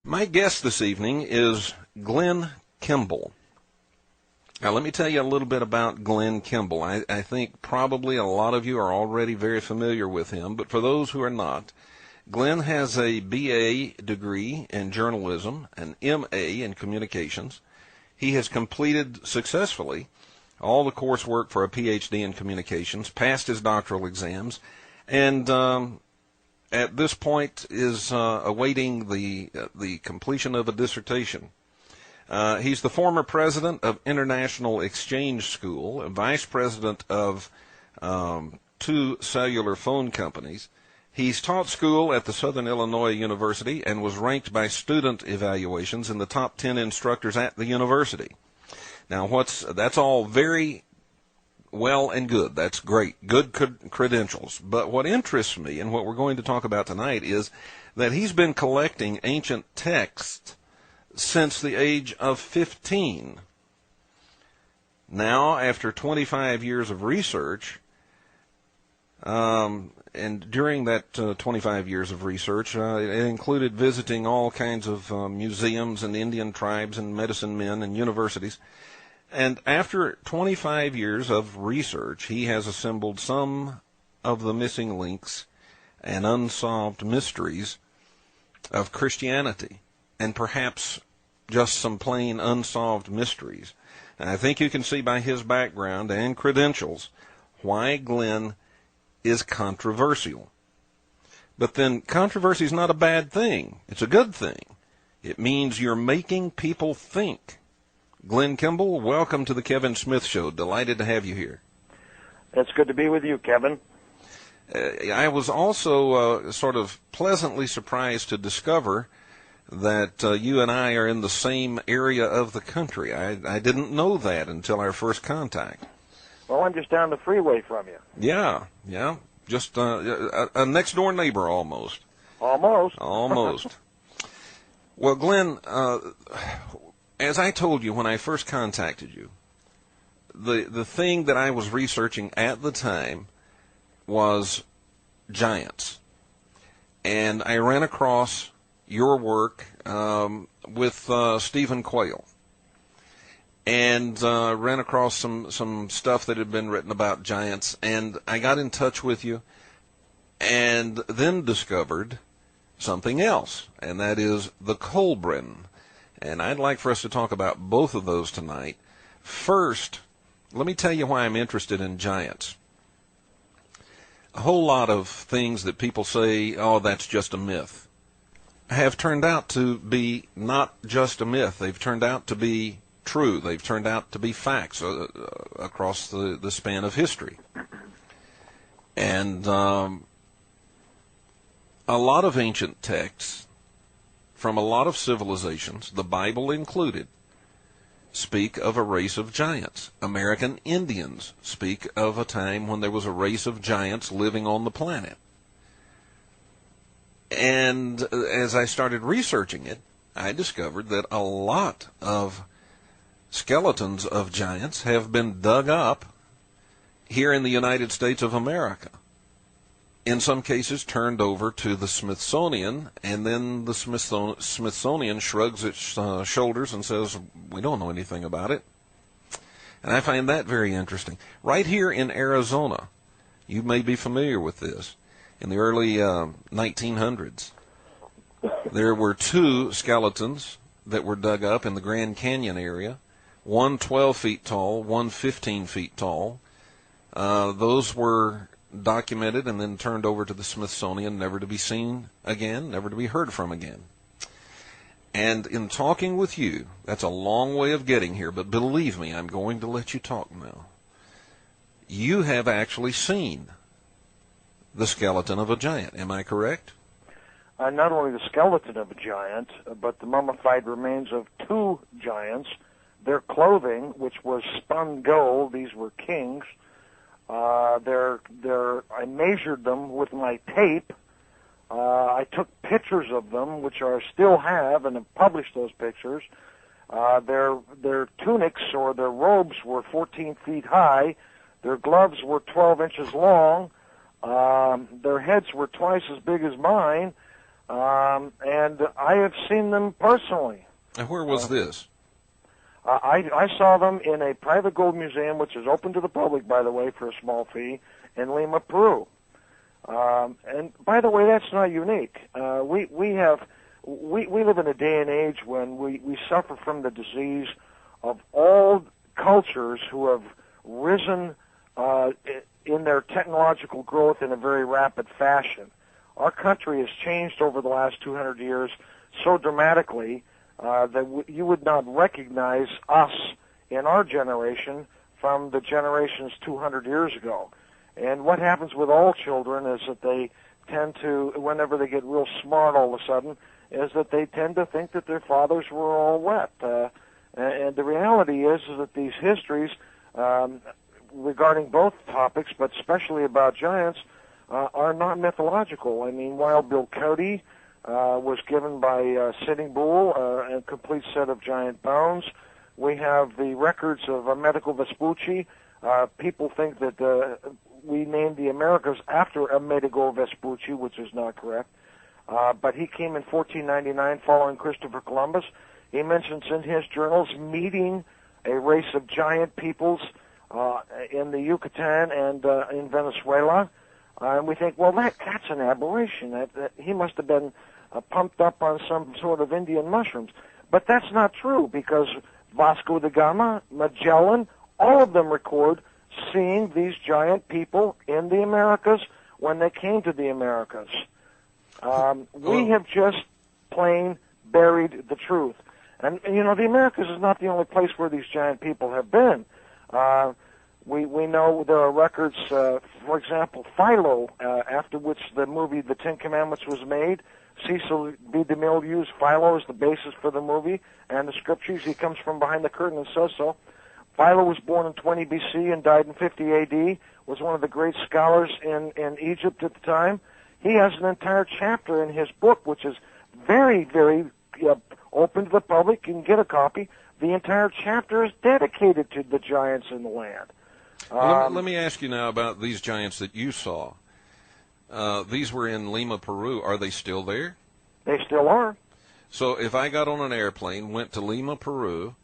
My guest this evening is Glenn Kimball. Now, let me tell you a little bit about Glenn Kimball. I think probably a lot of you are already very familiar with him, but for those who are not, Glenn has a BA degree in journalism, an MA in communications. He has completed successfully all the coursework for a PhD in communications, passed his doctoral exams, and at this point is awaiting the completion of a dissertation. He's the former president of International Exchange School, a vice president of 2 cellular phone companies. He's taught school at the Southern Illinois University and was ranked by student evaluations in the top 10 instructors at the university. Now, that's all very well and good. That's great. Good credentials. But what interests me and what we're going to talk about tonight is that he's been collecting ancient texts since the age of 15. Now, after 25 years of research, and during that 25 years of research, it included visiting all kinds of museums and Indian tribes and medicine men and universities. And after 25 years of research, he has assembled some of the missing links and unsolved mysteries of Christianity, and perhaps just some plain unsolved mysteries. And I think you can see by his background and credentials why Glenn is controversial. But then controversy is not a bad thing. It's a good thing. It means you're making people think. Glen Kimball, welcome to the Kevin Smith Show. Delighted to have you here. It's good to be with you, Kevin. I was also sort of pleasantly surprised to discover that you and I are in the same area of the country. I didn't know that until our first contact. Well, I'm just down the freeway from you. Yeah. Just a next-door neighbor almost. Almost. Well, Glenn, as I told you when I first contacted you, the thing that I was researching at the time was giants. And I ran across your work with Stephen Quayle, and ran across some stuff that had been written about giants, and I got in touch with you, and then discovered something else, and that is the Kolbrin. And I'd like for us to talk about both of those tonight. First, let me tell you why I'm interested in giants. A whole lot of things that people say, oh, that's just a myth, have turned out to be not just a myth. They've turned out to be true. They've turned out to be facts across the span of history. And a lot of ancient texts from a lot of civilizations, the Bible included, speak of a race of giants. American Indians speak of a time when there was a race of giants living on the planet. And as I started researching it, I discovered that a lot of skeletons of giants have been dug up here in the United States of America. In some cases turned over to the Smithsonian, and then the Smithsonian shrugs its shoulders and says, we don't know anything about it. And I find that very interesting. Right here in Arizona, you may be familiar with this, in the early 1900s, there were 2 skeletons that were dug up in the Grand Canyon area, one 12 feet tall, one 15 feet tall. Those were documented and then turned over to the Smithsonian, never to be seen again, never to be heard from again. And in talking with you, that's a long way of getting here, but believe me, I'm going to let you talk now. You have actually seen the skeleton of a giant, am I correct? Not only the skeleton of a giant, but the mummified remains of 2 giants. Their clothing, which was spun gold, these were kings. I measured them with my tape. I took pictures of them, which I still have, and have published those pictures. Their tunics or their robes were 14 feet high. Their gloves were 12 inches long. Their heads were twice as big as mine. and I have seen them personally. And where was this? I saw them in a private gold museum, which is open to the public, by the way, for a small fee, in Lima, Peru. And by the way, that's not unique. We live in a day and age when we suffer from the disease of all cultures who have risen in their technological growth in a very rapid fashion. Our country has changed over the last 200 years so dramatically that you would not recognize us in our generation from the generations 200 years ago. And what happens with all children is that they tend to, whenever they get real smart all of a sudden, is that they tend to think that their fathers were all wet. And the reality is that these histories regarding both topics, but especially about giants, are not mythological. I mean, Wild Bill Cody was given by Sitting Bull a complete set of giant bones. We have the records of Medico Vespucci. People think that we named the Americas after Amerigo Vespucci, which is not correct. But he came in 1499 following Christopher Columbus. He mentions in his journals meeting a race of giant peoples in the Yucatan and in Venezuela. And we think, well, that's an aberration. That he must have been pumped up on some sort of Indian mushrooms. But that's not true, because Vasco da Gama, Magellan, all of them record seeing these giant people in the Americas when they came to the Americas. We have just plain buried the truth. And, you know, the Americas is not the only place where these giant people have been. We know there are records, for example, Philo, after which the movie The Ten Commandments was made. Cecil B. DeMille used Philo as the basis for the movie and the scriptures. He comes from behind the curtain and says so. Philo was born in 20 B.C. and died in 50 A.D., was one of the great scholars in Egypt at the time. He has an entire chapter in his book, which is very, very open to the public. You can get a copy. The entire chapter is dedicated to the giants in the land. Let me ask you now about these giants that you saw. These were in Lima, Peru. Are they still there? They still are. So if I got on an airplane, went to Lima, Peru,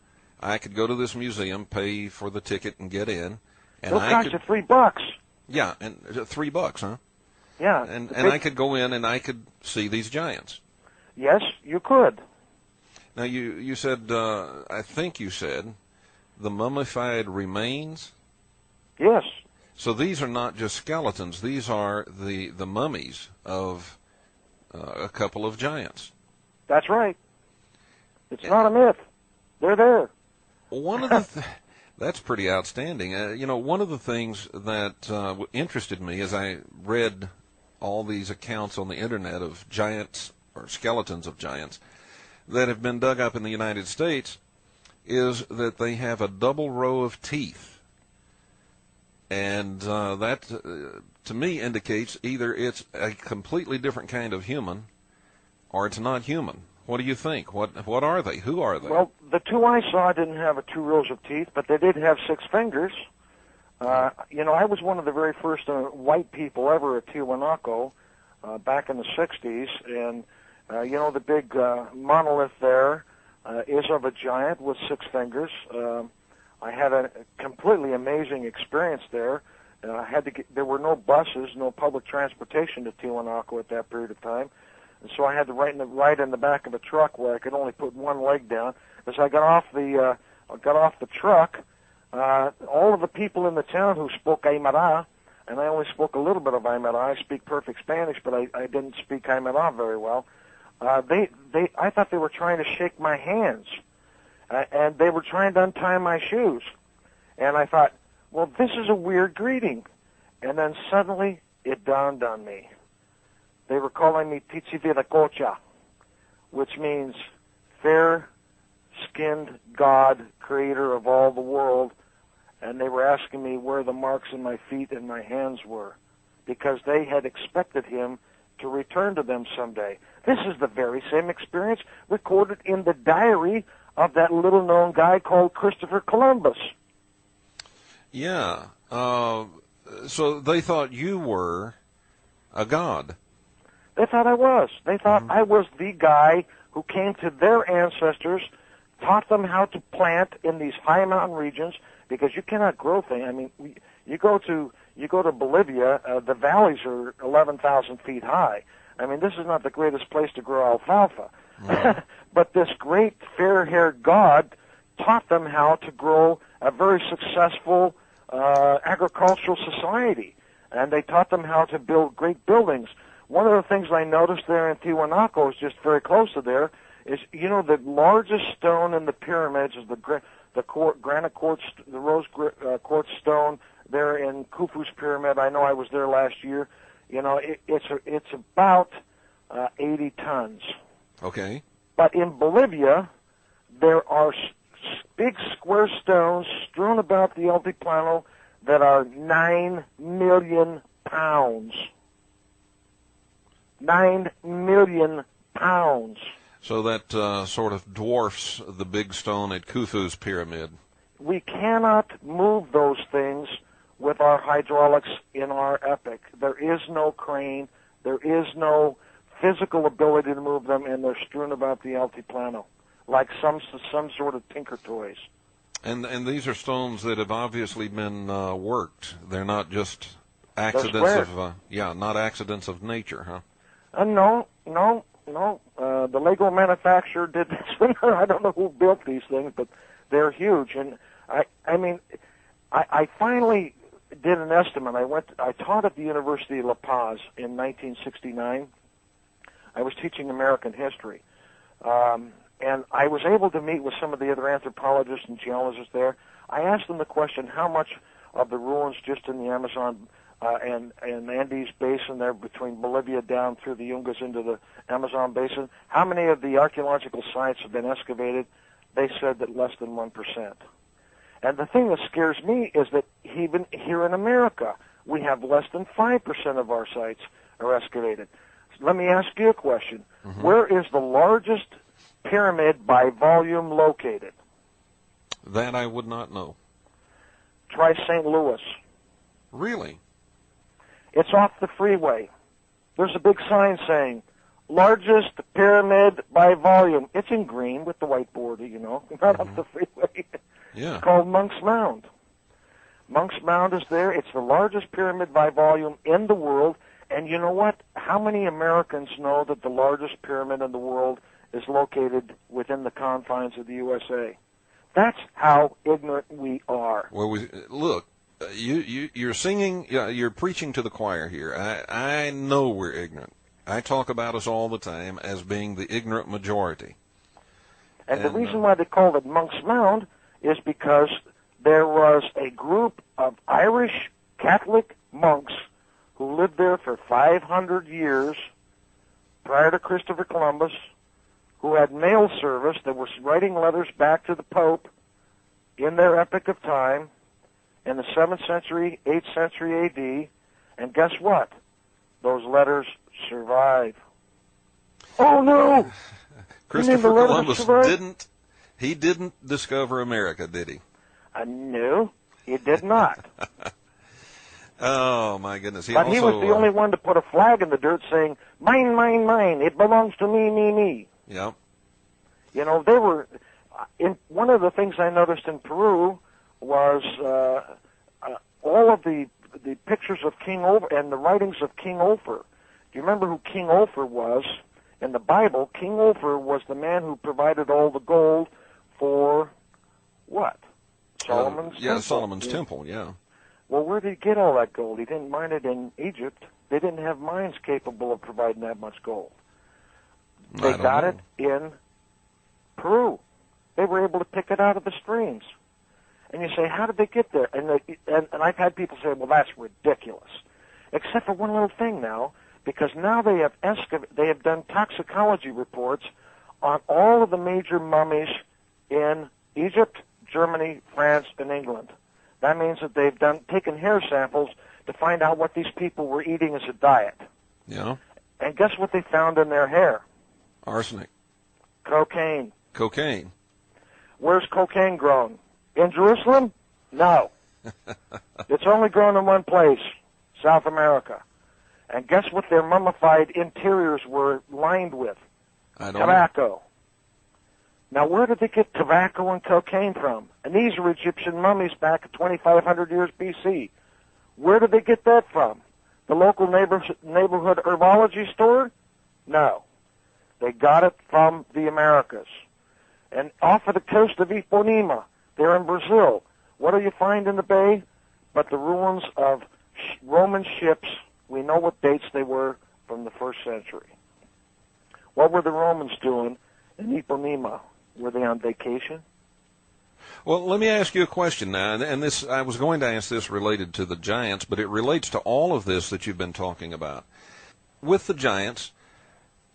I could go to this museum, pay for the ticket, and get in. And They'll cost you $3. Yeah, and $3, huh? Yeah. And I could go in and I could see these giants. Yes, you could. Now, you said, I think you said, the mummified remains? Yes. So these are not just skeletons. These are the mummies of a couple of giants. That's right. It's not a myth. They're there. One of the that's pretty outstanding. You know, one of the things that interested me as I read all these accounts on the internet of giants or skeletons of giants that have been dug up in the United States is that they have a double row of teeth. And that, to me, indicates either it's a completely different kind of human or it's not human. What do you think? What are they? Who are they? Well, the two I saw didn't have 2 rows of teeth, but they did have 6 fingers. You know, I was one of the very first white people ever at Tiwanaku back in the 60s, and, you know, the big monolith there is of a giant with 6 fingers. I had a completely amazing experience there. There were no buses, no public transportation to Tiwanaku at that period of time. And so I had to ride in the back of a truck where I could only put one leg down. As I got off the truck, all of the people in the town who spoke Aymara, and I only spoke a little bit of Aymara. I speak perfect Spanish, but I didn't speak Aymara very well. I thought they were trying to shake my hands, and they were trying to untie my shoes. And I thought, well, this is a weird greeting. And then suddenly it dawned on me. They were calling me Titsiviracocha, which means fair-skinned God, creator of all the world, and they were asking me where the marks in my feet and my hands were, because they had expected him to return to them someday. This is the very same experience recorded in the diary of that little-known guy called Christopher Columbus. Yeah. So they thought you were a god. They thought I was. They thought I was the guy who came to their ancestors, taught them how to plant in these high mountain regions, because you cannot grow things. I mean, you go to Bolivia, the valleys are 11,000 feet high. I mean, this is not the greatest place to grow alfalfa. But this great fair-haired god taught them how to grow a very successful agricultural society, and they taught them how to build great buildings. One of the things I noticed there in Tiwanaku, is just very close to there, is, you know, the largest stone in the pyramids is the rose quartz stone there in Khufu's pyramid. I know I was there last year. You know, it's about 80 tons. Okay. But in Bolivia, there are big square stones strewn about the Altiplano that are 9 million pounds. 9 million pounds. So that sort of dwarfs the big stone at Khufu's pyramid. We cannot move those things with our hydraulics in our epic. There is no crane. There is no physical ability to move them, and they're strewn about the Altiplano like some sort of tinker toys. And these are stones that have obviously been worked. They're not just accidents of not accidents of nature, huh? No. The Lego manufacturer did this. I don't know who built these things, but they're huge. And I finally did an estimate. I taught at the University of La Paz in 1969. I was teaching American history. And I was able to meet with some of the other anthropologists and geologists there. I asked them the question, how much of the ruins just in the Amazon and Andes Basin there between Bolivia down through the Yungas into the Amazon Basin, how many of the archaeological sites have been excavated? They said that less than 1%. And the thing that scares me is that even here in America, we have less than 5% of our sites are excavated. So let me ask you a question. Mm-hmm. Where is the largest pyramid by volume located? That I would not know. Try St. Louis. Really? It's off the freeway. There's a big sign saying, largest pyramid by volume. It's in green with the white border, you know, not off the freeway. Yeah. It's called Monk's Mound. Monk's Mound is there. It's the largest pyramid by volume in the world. And you know what? How many Americans know that the largest pyramid in the world is located within the confines of the USA? That's how ignorant we are. Well, look, you're singing, you're preaching to the choir here. I know we're ignorant. I talk about us all the time as being the ignorant majority. And the reason why they called it Monk's Mound is because there was a group of Irish Catholic monks who lived there for 500 years prior to Christopher Columbus, who had mail service that was writing letters back to the Pope in their epoch of time in the 7th century, 8th century A.D., and guess what? Those letters survive. Oh, no! Christopher Columbus didn't discover America, did he? No, he did not. Oh, my goodness. But he was the only one to put a flag in the dirt saying, mine, mine, mine, it belongs to me, me, me. Yeah. You know, they were, one of the things I noticed in Peru was all of the pictures of King Ofer and the writings of King Ofer. Do you remember who King Ofer was? In the Bible, King Ofer was the man who provided all the gold for what? Solomon's temple. Yeah, Solomon's temple, yeah. Well, where did he get all that gold? He didn't mine it in Egypt. They didn't have mines capable of providing that much gold. They got it in Peru. They were able to pick it out of the streams. And you say, how did they get there? And I've had people say, well, that's ridiculous. Except for one little thing now, because now they have done toxicology reports on all of the major mummies in Egypt, Germany, France, and England. That means that they've taken hair samples to find out what these people were eating as a diet. Yeah. And guess what they found in their hair? Arsenic. Cocaine. Cocaine. Where's cocaine grown? In Jerusalem? No. It's only grown in one place, South America. And guess what their mummified interiors were lined with? I don't Tobacco. Now, where did they get tobacco and cocaine from? And these are Egyptian mummies back at 2,500 years BC. Where did they get that from? The local neighborhood herbology store? No. They got it from the Americas. And off of the coast of Ipanema, there in Brazil, what do you find in the bay? But the ruins of Roman ships. We know what dates they were from the 1st century. What were the Romans doing in Ipanema? Were they on vacation? Well, let me ask you a question now, and this, I was going to ask this related to the giants, but it relates to all of this that you've been talking about. With the giants,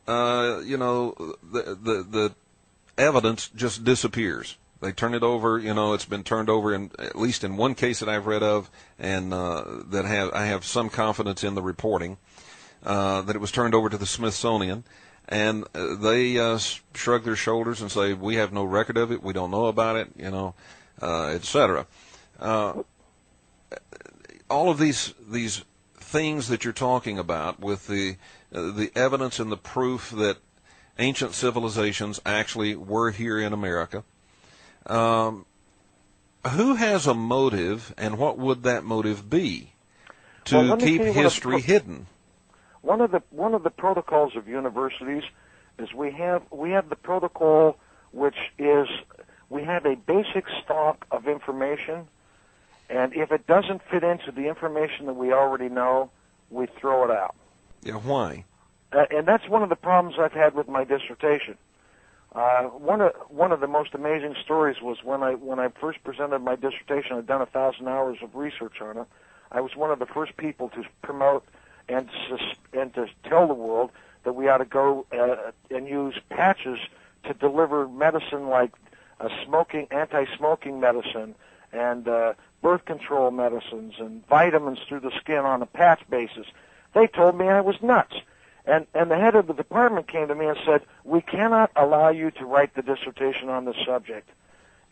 the evidence just disappears. They turn it over, it's been turned over in, at least in one case that I've read of, and I have some confidence in the reporting, that it was turned over to the Smithsonian, and they shrug their shoulders and say, we have no record of it, we don't know about it, etc. All of these things that you're talking about with the evidence and the proof that ancient civilizations actually were here in America, who has a motive, and what would that motive be to keep history hidden? One of the protocols of universities is we have the protocol, which is we have a basic stock of information, and if it doesn't fit into the information that we already know, we throw it out. Yeah, why? And that's one of the problems I've had with my dissertation. One of the most amazing stories was when I first presented my dissertation. I'd done 1,000 hours of research on it. I was one of the first people to promote and to tell the world that we ought to go and use patches to deliver medicine like anti-smoking medicine, and birth control medicines and vitamins through the skin on a patch basis. They told me I was nuts. And the head of the department came to me and said, we cannot allow you to write the dissertation on this subject.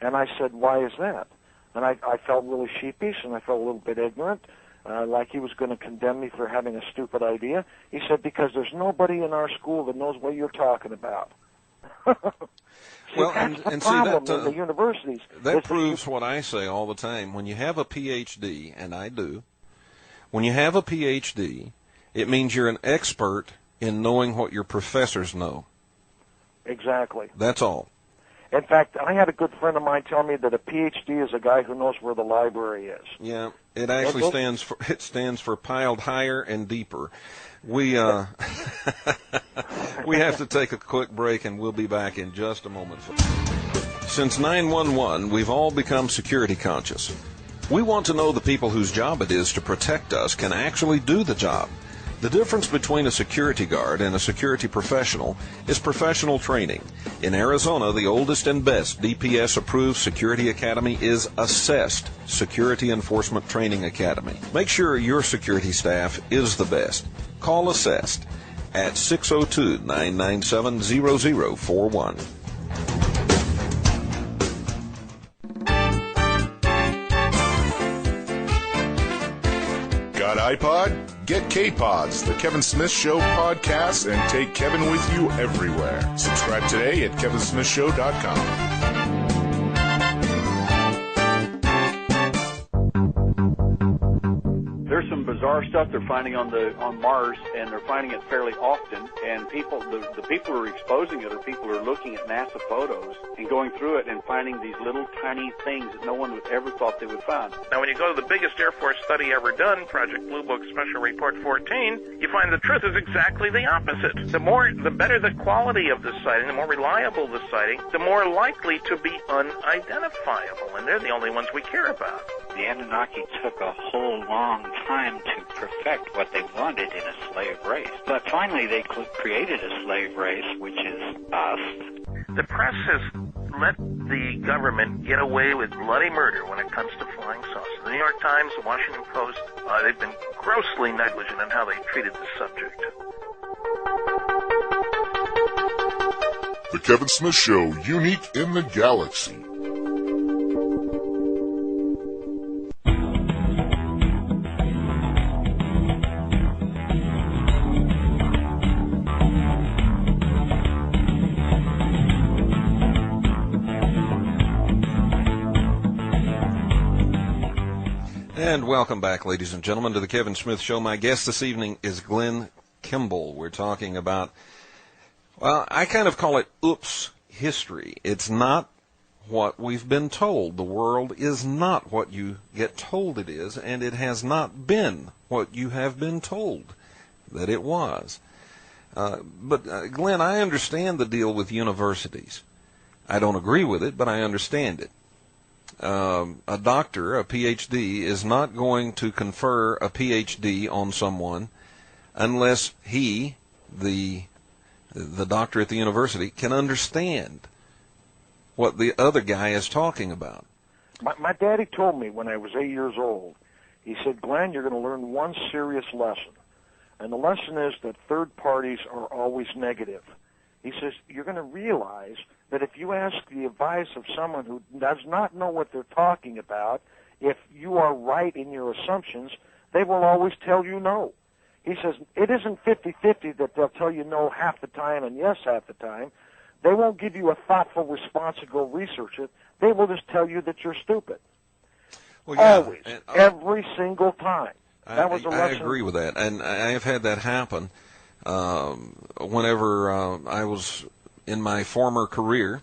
And I said, why is that? And I felt really sheepish, and I felt a little bit ignorant, like he was going to condemn me for having a stupid idea. He said, because there's nobody in our school that knows what you're talking about. Well, that's the and problem see, that, in the universities. That proves what I say all the time. When you have a PhD, and I do, when you have a PhD, it means you're an expert in knowing what your professors know. Exactly. That's all. In fact, I had a good friend of mine tell me that a PhD is a guy who knows where the library is. Yeah, it actually stands for piled higher and deeper. We we have to take a quick break, and we'll be back in just a moment. Since 9/11, we've all become security conscious. We want to know the people whose job it is to protect us can actually do the job. The difference between a security guard and a security professional is professional training. In Arizona, the oldest and best DPS-approved security academy is Assessed Security Enforcement Training Academy. Make sure your security staff is the best. Call Assessed at 602-997-0041. Got iPod? Get K-Pods, the Kevin Smith Show podcast, and take Kevin with you everywhere. Subscribe today at kevinsmithshow.com. There's some bizarre stuff they're finding on Mars, and they're finding it fairly often. And the people who are exposing it are people who are looking at NASA photos and going through it and finding these little tiny things that no one would ever thought they would find. Now, when you go to the biggest Air Force study ever done, Project Blue Book Special Report 14, you find the truth is exactly the opposite. The better the quality of the sighting, the more reliable the sighting, the more likely to be unidentifiable, and they're the only ones we care about. The Anunnaki took a whole long time to perfect what they wanted in a slave race. But finally they created a slave race, which is us. The press has let the government get away with bloody murder when it comes to flying saucers. The New York Times, the Washington Post, they've been grossly negligent in how they treated the subject. The Kevin Smith Show, unique in the galaxy. And welcome back, ladies and gentlemen, to the Kevin Smith Show. My guest this evening is Glenn Kimball. We're talking about, well, I kind of call it oops history. It's not what we've been told. The world is not what you get told it is, and it has not been what you have been told that it was. But Glenn, I understand the deal with universities. I don't agree with it, but I understand it. A doctor, a PhD, is not going to confer a PhD on someone unless he, the doctor at the university, can understand what the other guy is talking about. My daddy told me when I was 8 years old, he said, Glenn, you're going to learn one serious lesson. And the lesson is that third parties are always negative. He says, you're going to realize that if you ask the advice of someone who does not know what they're talking about, if you are right in your assumptions, they will always tell you no. He says, it isn't 50-50 that they'll tell you no half the time and yes half the time. They won't give you a thoughtful response to go research it. They will just tell you that you're stupid. Well, yeah, always, every single time. That was a lesson. I agree with that, and I have had that happen whenever I was in my former career,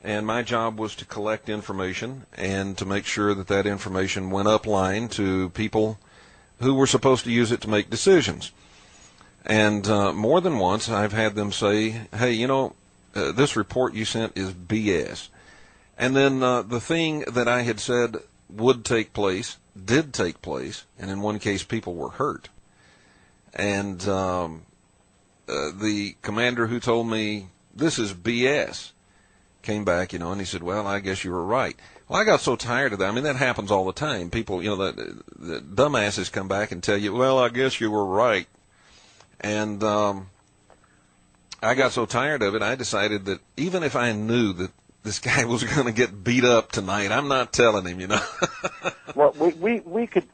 and my job was to collect information and to make sure that that information went upline to people who were supposed to use it to make decisions. And more than once, I've had them say, hey, you know, this report you sent is BS. And then the thing that I had said would take place did take place, and in one case people were hurt. And the commander who told me this is BS came back, you know, and he said, well, I guess you were right. Well, I got so tired of that. I mean, that happens all the time. People, you know, the dumbasses come back and tell you, well, I guess you were right. And I got so tired of it, I decided that even if I knew that this guy was going to get beat up tonight, I'm not telling him, you know. Well, we could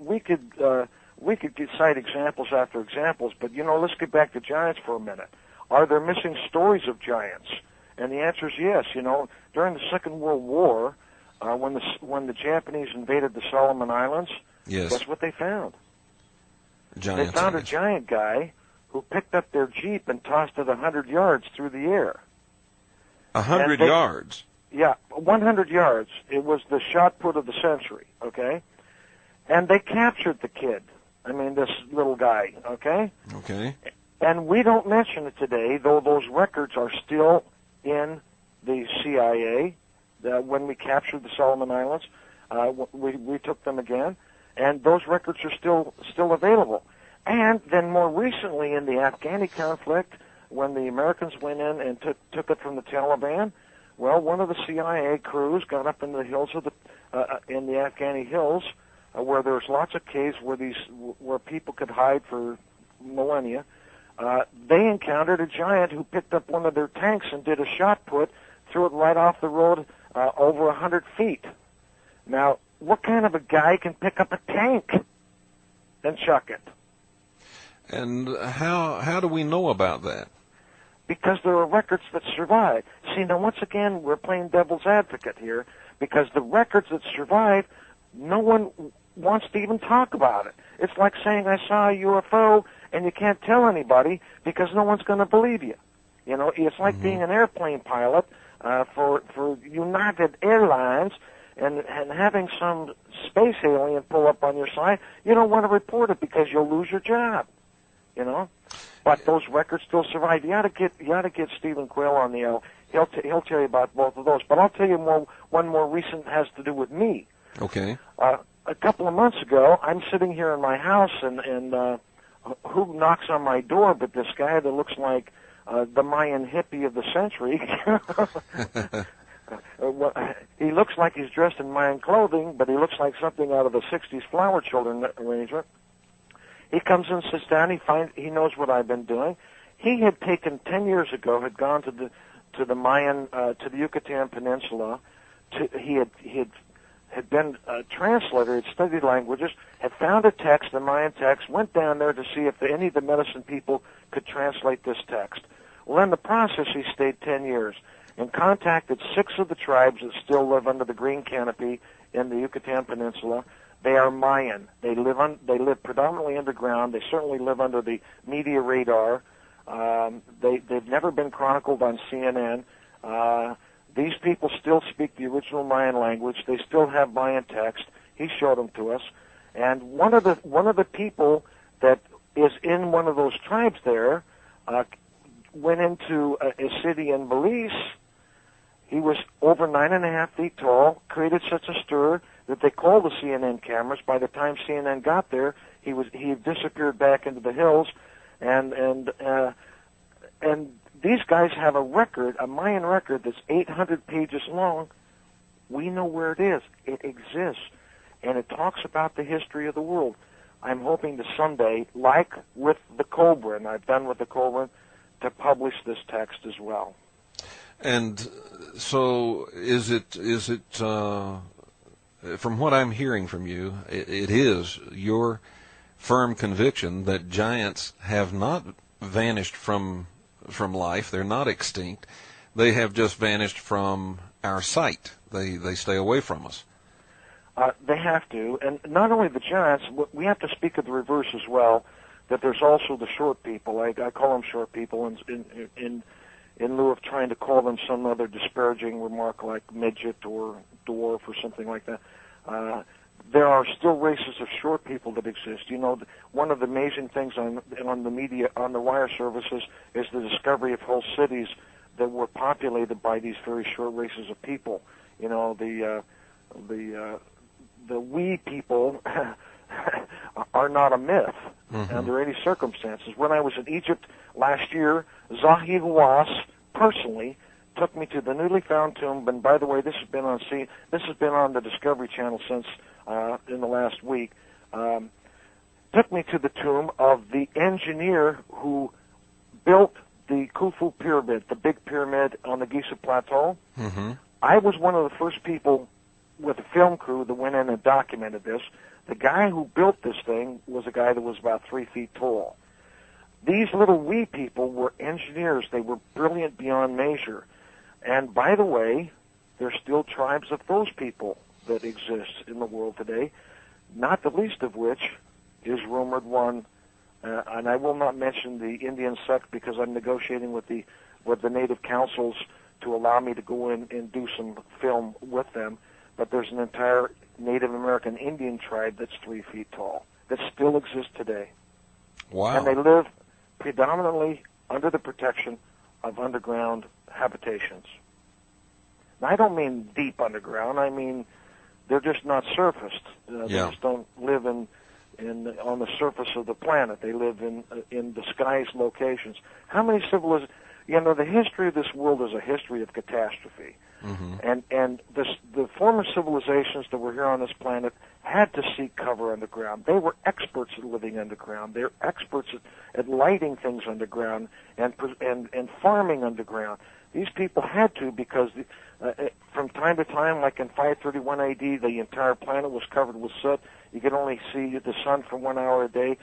cite examples after examples, but you know, let's get back to giants for a minute. Are there missing stories of giants? And the answer is yes. You know, during the Second World War, when the Japanese invaded the Solomon Islands, yes, guess what they found? Giant they found size. A giant guy who picked up their Jeep and tossed it 100 yards through the air. 100 yards? Yeah, 100 yards. It was the shot put of the century, okay? And they captured the kid. I mean, this little guy, okay? Okay. And we don't mention it today, though those records are still in the CIA. When we captured the Solomon Islands, we took them again, and those records are still available. And then more recently in the Afghani conflict, when the Americans went in and took it from the Taliban, well, one of the CIA crews got up into the hills of in the Afghani hills, where there's lots of caves where people could hide for millennia. They encountered a giant who picked up one of their tanks and did a shot put, threw it right off the road over 100 feet. Now, what kind of a guy can pick up a tank and chuck it? And how do we know about that? Because there are records that survive. See, now once again, we're playing devil's advocate here, because the records that survive, no one wants to even talk about it. It's like saying, I saw a UFO, and you can't tell anybody because no one's going to believe you. You know, it's like being an airplane pilot for United Airlines and having some space alien pull up on your side. You don't want to report it because you'll lose your job. You know, but those records still survive. You ought to get Stephen Quayle on the air. He'll tell you about both of those. But I'll tell you one more recent has to do with me. Okay. A couple of months ago, I'm sitting here in my house, and who knocks on my door but this guy that looks like the Mayan hippie of the century. He looks like he's dressed in Mayan clothing, but he looks like something out of the 60s Flower Children arrangement. He comes and sits down. He knows what I've been doing. He had taken 10 years ago, had gone to the Mayan to the Yucatan Peninsula. He had been a translator. Had studied languages. Had found a text, the Mayan text. Went down there to see if any of the medicine people could translate this text. Well, in the process, he stayed 10 years and contacted 6 of the tribes that still live under the green canopy in the Yucatan Peninsula. They are Mayan. They live predominantly underground. They certainly live under the media radar. They've never been chronicled on CNN. These people still speak the original Mayan language. They still have Mayan text. He showed them to us. And one of the people that is in one of those tribes there went into a city in Belize. He was over 9.5 feet tall, created such a stir that they called the CNN cameras. By the time CNN got there, he had disappeared back into the hills, and these guys have a record, a Mayan record that's 800 pages long. We know where it is. It exists, and it talks about the history of the world. I'm hoping to someday, like with the Kolbrin, I've done with the Kolbrin, to publish this text as well. And so is it from what I'm hearing from you, it is your firm conviction that giants have not vanished from life. They're not extinct. They have just vanished from our sight. They stay away from us. They have to, and not only the giants, we have to speak of the reverse as well, that there's also the short people. I call them short people in lieu of trying to call them some other disparaging remark like midget or dwarf or something like that. There are still races of short people that exist. You know, one of the amazing things on the media, on the wire services, is the discovery of whole cities that were populated by these very short races of people. You know, the we people are not a myth under any circumstances. When I was in Egypt last year, Zahid Was personally took me to the newly found tomb. And by the way, this has been on the Discovery Channel since in the last week. Took me to the tomb of the engineer who built the Khufu pyramid, the big pyramid on the Giza Plateau. Mm-hmm. I was one of the first people with a film crew that went in and documented this. The guy who built this thing was a guy that was about 3 feet tall. These little wee people were engineers. They were brilliant beyond measure. And by the way, there's still tribes of those people that exist in the world today, not the least of which is rumored one, and I will not mention the Indian sect because I'm negotiating with the native councils to allow me to go in and do some film with them, but there's an entire Native American Indian tribe that's 3 feet tall that still exists today. Wow. And they live predominantly under the protection of underground habitations. Now, I don't mean deep underground. I mean they're just not surfaced. They just don't live on the surface of the planet. They live in disguised locations. How many civilizations? You know, the history of this world is a history of catastrophe. Mm-hmm. And the former civilizations that were here on this planet had to seek cover underground. They were experts at living underground. They're experts at lighting things underground and farming underground. These people had to because from time to time, like in 531 AD, the entire planet was covered with soot. You could only see the sun for 1 hour a day.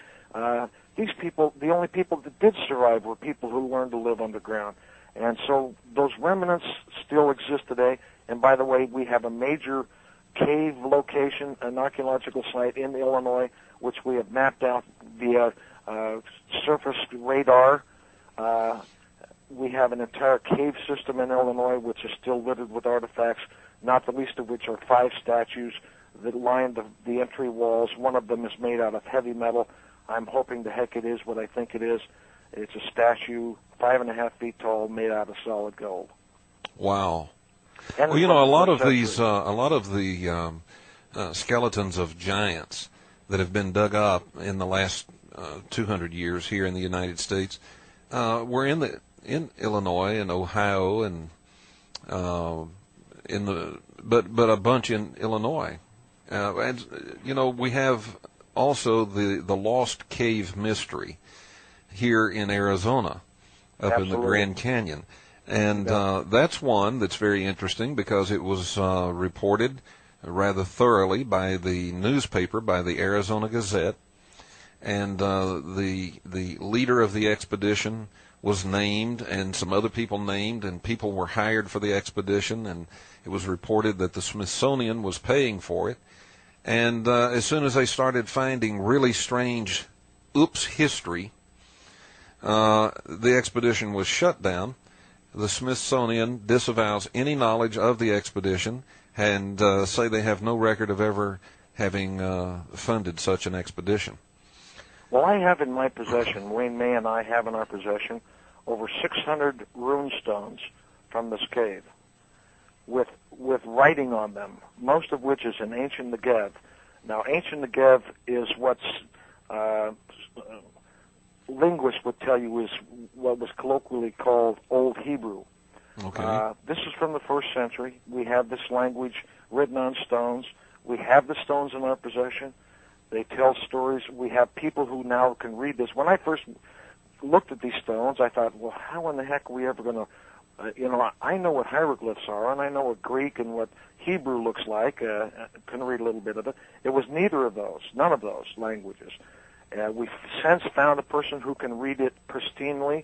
These people, the only people that did survive were people who learned to live underground. And so those remnants still exist today. And by the way, we have a major cave location, an archaeological site in Illinois, which we have mapped out via surface radar. We have an entire cave system in Illinois which is still littered with artifacts, not the least of which are 5 statues that line the entry walls. One of them is made out of heavy metal. I'm hoping the heck it is what I think it is. It's a statue 5.5 feet tall, made out of solid gold. Wow. Well, you know, a lot of the skeletons of giants that have been dug up in the last 200 years here in the United States were in Illinois and Ohio and but a bunch in Illinois. And you know, we have also the Lost Cave mystery here in Arizona, up in the Grand Canyon. And that's one that's very interesting because it was reported rather thoroughly by the newspaper, by the Arizona Gazette. And the leader of the expedition was named, and some other people named, and people were hired for the expedition. And it was reported that the Smithsonian was paying for it. And as soon as they started finding really strange history, the expedition was shut down. The Smithsonian disavows any knowledge of the expedition and say they have no record of ever having funded such an expedition. Well, I have in my possession, Wayne May and I have in our possession, over 600 rune stones from this cave with writing on them, most of which is in ancient Negev. Now, ancient Negev is what's linguists would tell you is what was colloquially called Old Hebrew. Okay. This is from the 1st century. We have this language written on stones. We have the stones in our possession. They tell stories. We have people who now can read this. When I first looked at these stones, I thought, well, how in the heck are we ever going to, I know what hieroglyphs are, and I know what Greek and what Hebrew looks like. Can read a little bit of it. It was neither of those, none of those languages. We've since found a person who can read it pristinely.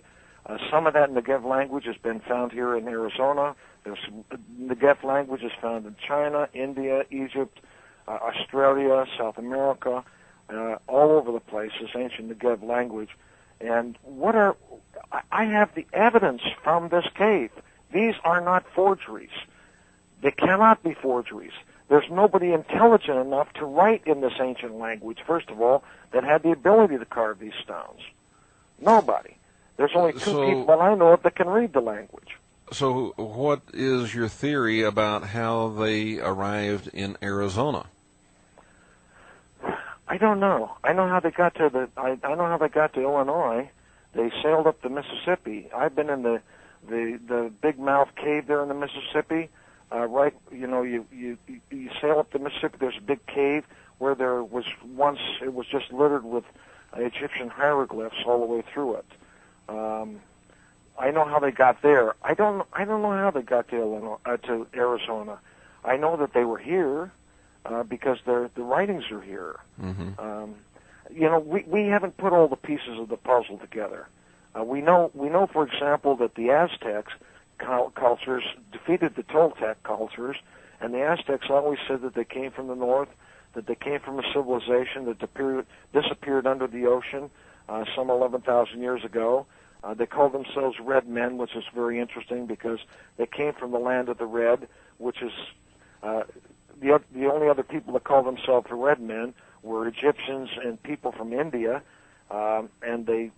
Some of that Negev language has been found here in Arizona. There's Negev languages found in China, India, Egypt, Australia, South America, all over the place, this ancient Negev language. And I have the evidence from this cave. These are not forgeries. They cannot be forgeries. There's nobody intelligent enough to write in this ancient language, first of all, that had the ability to carve these stones. Nobody. There's only two people that I know of that can read the language. So what is your theory about how they arrived in Arizona? I don't know. I know how they got to I know how they got to Illinois. They sailed up the Mississippi. I've been in the Big Mouth Cave there in the Mississippi. Right, you sail up the Mississippi. There's a big cave where there was once it was just littered with Egyptian hieroglyphs all the way through it. I know how they got there. I don't know how they got to Illinois, to Arizona. I know that they were here because the writings are here. Mm-hmm. We haven't put all the pieces of the puzzle together. We know, for example, that the Aztecs cultures defeated the Toltec cultures, and the Aztecs always said that they came from the north, that they came from a civilization that disappeared under the ocean some 11,000 years ago. They called themselves Red Men, which is very interesting because they came from the land of the Red, which is the only other people that call themselves the Red Men were Egyptians and people from India, and they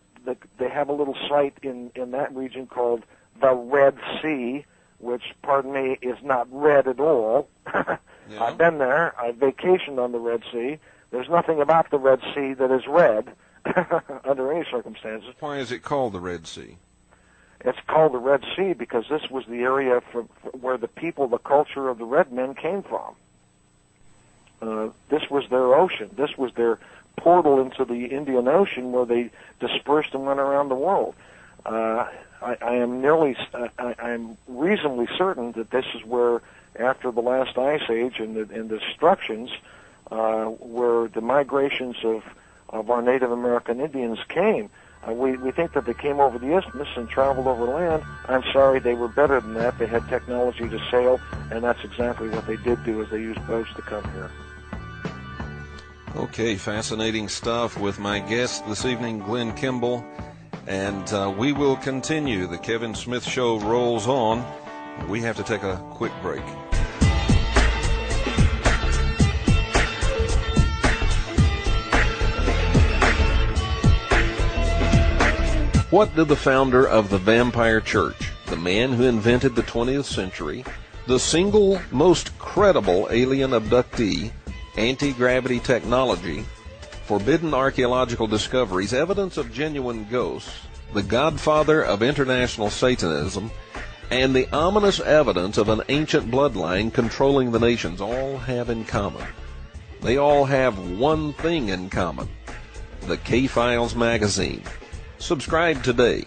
have a little site in that region called the Red Sea, which, pardon me, is not red at all. Yeah. I've been there. I vacationed on the Red Sea. There's nothing about the Red Sea that is red under any circumstances. Why is it called the Red Sea? It's called the Red Sea because this was the area where the people, the culture of the Red Men came from. This was their ocean. This was their portal into the Indian Ocean where they dispersed and went around the world. I'm reasonably certain that this is where, after the last ice age and the destructions, where the migrations of our Native American Indians came. We think that they came over the isthmus and traveled over land. I'm sorry, they were better than that. They had technology to sail, and that's exactly what they did do, is they used boats to come here. Okay, fascinating stuff with my guest this evening, Glenn Kimball. And we will continue. The Kevin Smith Show rolls on. We have to take a quick break. What did the founder of the Vampire Church, the man who invented the 20th century, the single most credible alien abductee, anti-gravity technology, forbidden archaeological discoveries, evidence of genuine ghosts, the godfather of international Satanism, and the ominous evidence of an ancient bloodline controlling the nations all have in common? They all have one thing in common: the K-Files magazine. Subscribe today.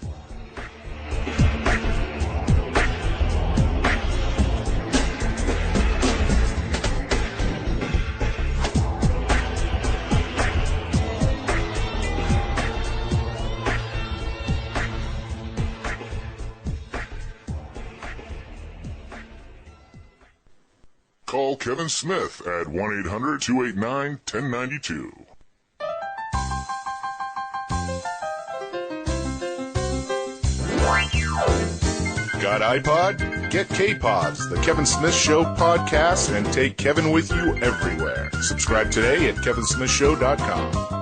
call Kevin Smith at 1-800-289-1092. Got iPod? Get K-Pods, the Kevin Smith Show podcast, and take Kevin with you everywhere. Subscribe today at kevinsmithshow.com.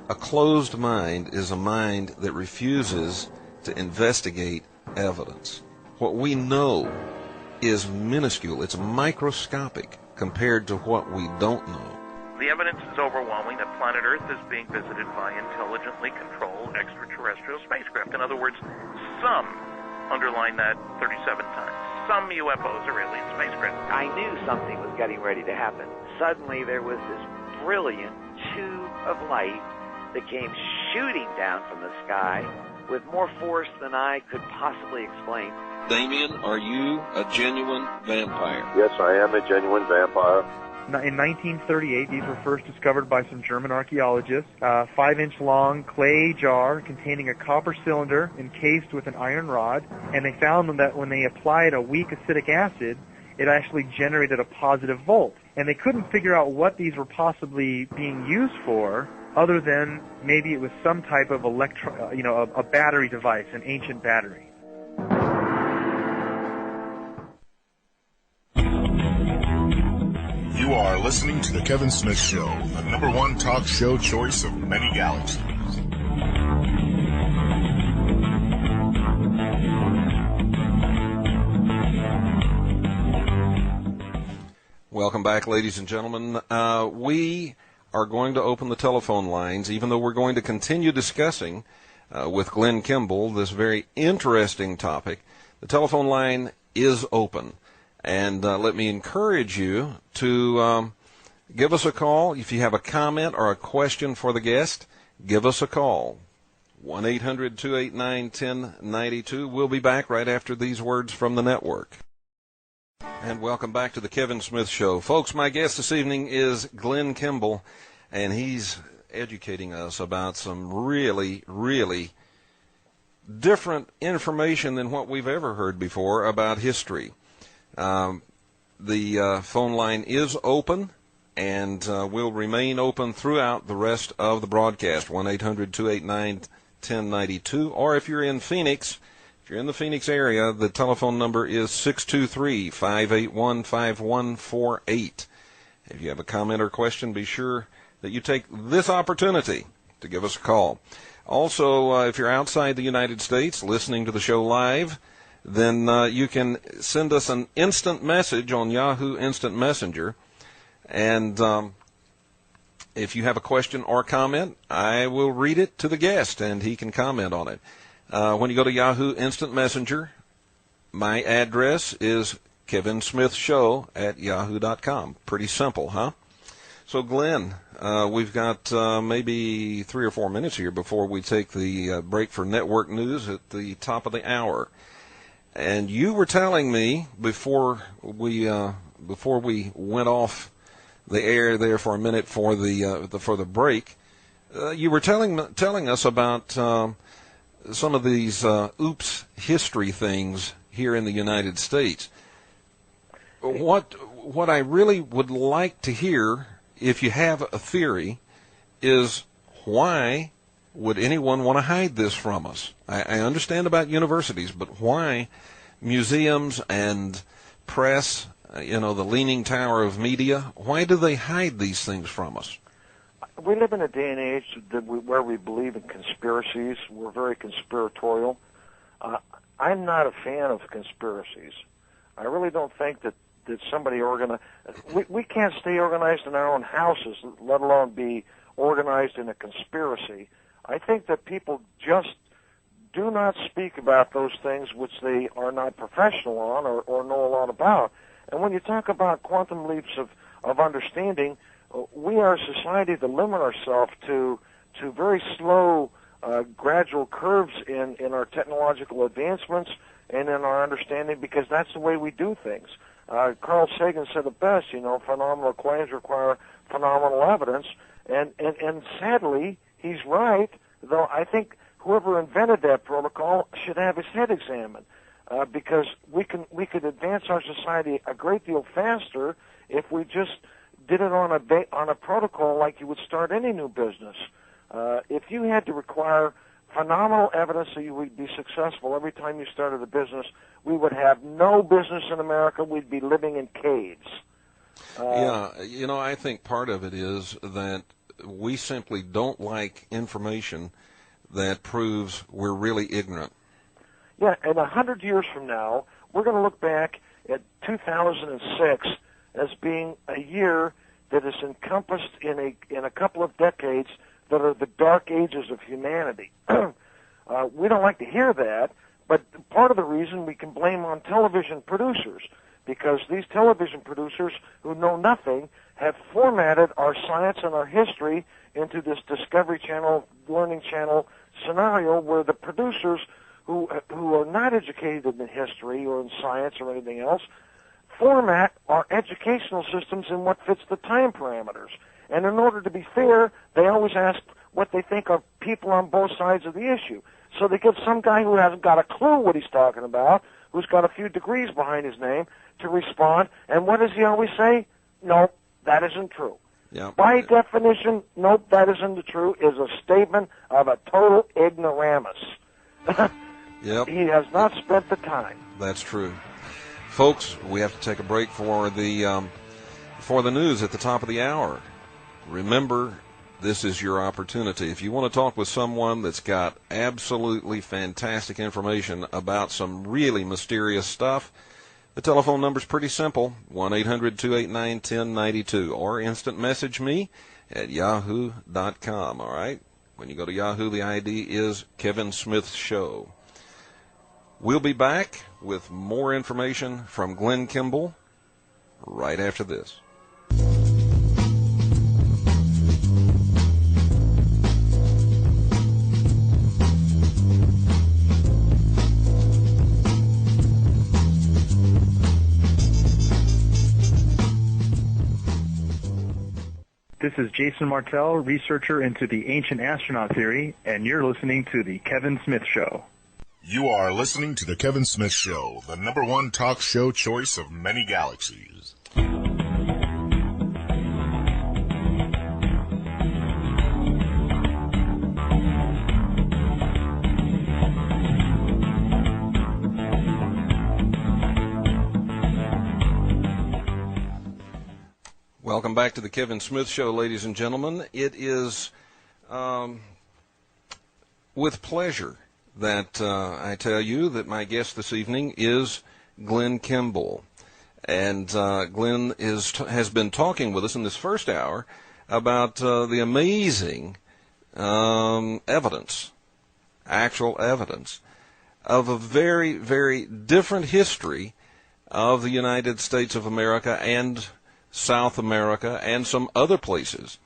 A closed mind is a mind that refuses to investigate evidence. What we know is minuscule. It's microscopic compared to what we don't know. The evidence is overwhelming that planet Earth is being visited by intelligently controlled extraterrestrial spacecraft. In other words, some, underline that 37 times, some UFOs are alien spacecraft. I knew something was getting ready to happen. Suddenly there was this brilliant tube of light that came shooting down from the sky with more force than I could possibly explain. Damien, are you a genuine vampire? Yes, I am a genuine vampire. In 1938, these were first discovered by some German archaeologists. 5-inch long clay jar containing a copper cylinder encased with an iron rod, and they found that when they applied a weak acetic acid, it actually generated a positive volt. And they couldn't figure out what these were possibly being used for, other than maybe it was some type of a battery device, an ancient battery. You are listening to The Kevin Smith Show, the #1 talk show choice of many galaxies. Welcome back, ladies and gentlemen. We are going to open the telephone lines, even though we're going to continue discussing with Glen Kimball this very interesting topic. The telephone line is open. And let me encourage you to give us a call. If you have a comment or a question for the guest, give us a call. 1-800-289-1092. We'll be back right after these words from the network. And welcome back to the Kevin Smith Show. Folks, my guest this evening is Glen Kimball, and he's educating us about some really, really different information than what we've ever heard before about history. The phone line is open and will remain open throughout the rest of the broadcast. 1-800-289-1092. Or if you're in Phoenix, if you're in the Phoenix area, the telephone number is 623-581-5148. If you have a comment or question, be sure that you take this opportunity to give us a call. Also, if you're outside the United States listening to the show live, then you can send us an instant message on Yahoo Instant Messenger. And if you have a question or comment, I will read it to the guest, and he can comment on it. When you go to Yahoo Instant Messenger, my address is kevinsmithshow@yahoo.com. Pretty simple, huh? So, Glenn, we've got maybe 3 or 4 minutes here before we take the break for network news at the top of the hour. And you were telling me before we went off the air there for a minute for the break, you were telling us about some of these oops history things here in the United States. What I really would like to hear, if you have a theory, is why would anyone want to hide this from us? I understand about universities, but why museums and press, the Leaning Tower of media, why do they hide these things from us? We live in a day and age where we believe in conspiracies. We're very conspiratorial. I'm not a fan of conspiracies. I really don't think that somebody organized... We can't stay organized in our own houses, let alone be organized in a conspiracy. I think that people just do not speak about those things which they are not professional on or know a lot about. And when you talk about quantum leaps of understanding, we are a society that limit ourselves to very slow, gradual curves in our technological advancements and in our understanding, because that's the way we do things. Carl Sagan said it best, phenomenal claims require phenomenal evidence, and sadly, he's right, though I think whoever invented that protocol should have his head examined, because we could advance our society a great deal faster if we just did it on a protocol like you would start any new business. If you had to require phenomenal evidence that you would be successful every time you started a business, we would have no business in America. We'd be living in caves. I think part of it is that we simply don't like information that proves we're really ignorant. Yeah, and 100 years from now, we're going to look back at 2006 as being a year that is encompassed in a couple of decades that are the dark ages of humanity. We don't like to hear that, but part of the reason we can blame on television producers, because these television producers who know nothing have formatted our science and our history into this Discovery Channel, Learning Channel scenario where the producers who are not educated in history or in science or anything else format our educational systems in what fits the time parameters. And in order to be fair, they always ask what they think of people on both sides of the issue. So they give some guy who hasn't got a clue what he's talking about, who's got a few degrees behind his name, to respond. And what does he always say? Nope, that isn't true. Yep. By definition, nope, that isn't true, is a statement of a total ignoramus. Yep. He has not spent the time. That's true. Folks, we have to take a break for the news at the top of the hour. Remember, this is your opportunity. If you want to talk with someone that's got absolutely fantastic information about some really mysterious stuff, the telephone number's pretty simple, 1-800-289-1092, or instant message me at yahoo.com, all right? When you go to Yahoo, the ID is Kevin Smith Show. We'll be back with more information from Glen Kimball right after this. This is Jason Martell, researcher into the ancient astronaut theory, and you're listening to The Kevin Smith Show. You are listening to The Kevin Smith Show, the #1 talk show choice of many galaxies. Welcome back to the Kevin Smith Show, ladies and gentlemen. It is with pleasure that I tell you that my guest this evening is Glen Kimball. And Glenn has been talking with us in this first hour about the amazing evidence, actual evidence, of a very, very different history of the United States of America and South America and some other places.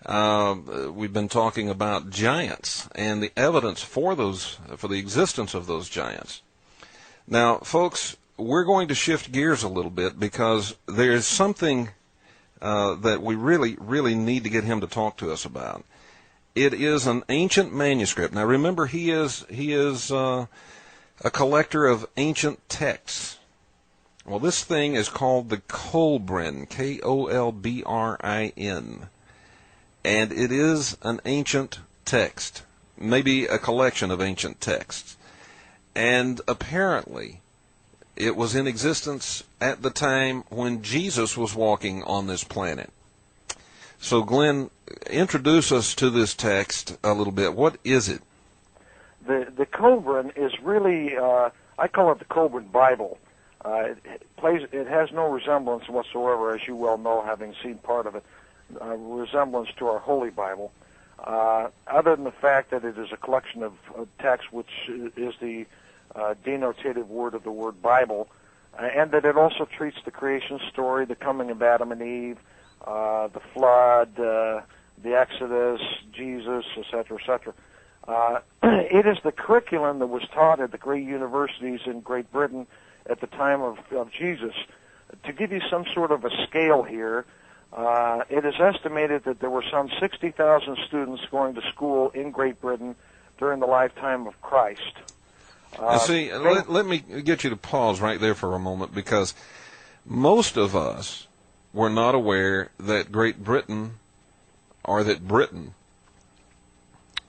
We've been talking about giants and the evidence for the existence of those giants. Now, folks, we're going to shift gears a little bit because there's something that we really, really need to get him to talk to us about. It is an ancient manuscript. Now, remember, he is a collector of ancient texts. Well, this thing is called the Kolbrin, Kolbrin, and it is an ancient text, maybe a collection of ancient texts. And apparently, it was in existence at the time when Jesus was walking on this planet. So, Glenn, introduce us to this text a little bit. What is it? The Kolbrin is really, I call it the Kolbrin Bible. It has no resemblance whatsoever, as you well know, having seen part of it, resemblance to our Holy Bible, other than the fact that it is a collection of texts, which is the denotative word of the word Bible, and that it also treats the creation story, the coming of Adam and Eve, the flood, the Exodus, Jesus, etc., etc. It is the curriculum that was taught at the great universities in Great Britain at the time of Jesus. To give you some sort of a scale here, it is estimated that there were some 60,000 students going to school in Great Britain during the lifetime of Christ. Let me get you to pause right there for a moment, because most of us were not aware that Great Britain, or that Britain,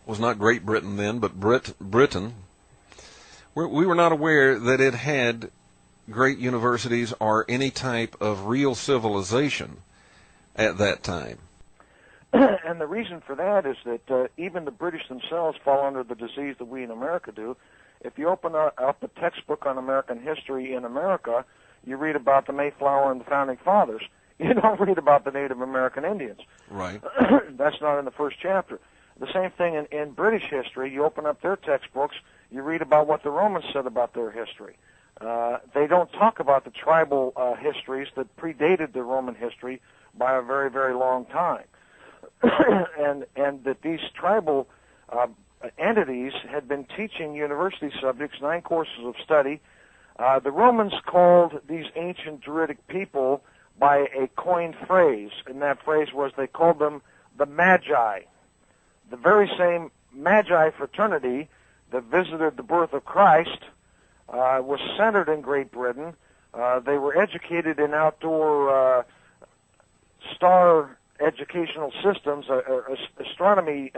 was not Great Britain then, but Britain. We were not aware that it had great universities or any type of real civilization at that time. And the reason for that is that even the British themselves fall under the disease that we in America do. If you open up a textbook on American history in America, you read about the Mayflower and the Founding Fathers. You don't read about the Native American Indians. Right. That's not in the first chapter. The same thing in British history. You open up their textbooks, you read about what the Romans said about their history. They don't talk about the tribal histories that predated the Roman history by a very, very long time. and that these tribal entities had been teaching university subjects 9 courses of study. The Romans called these ancient Druidic people by a coined phrase, and that phrase was they called them the Magi. The very same Magi fraternity that visited the birth of Christ was centered in Great Britain. They were educated in outdoor star educational systems, astronomy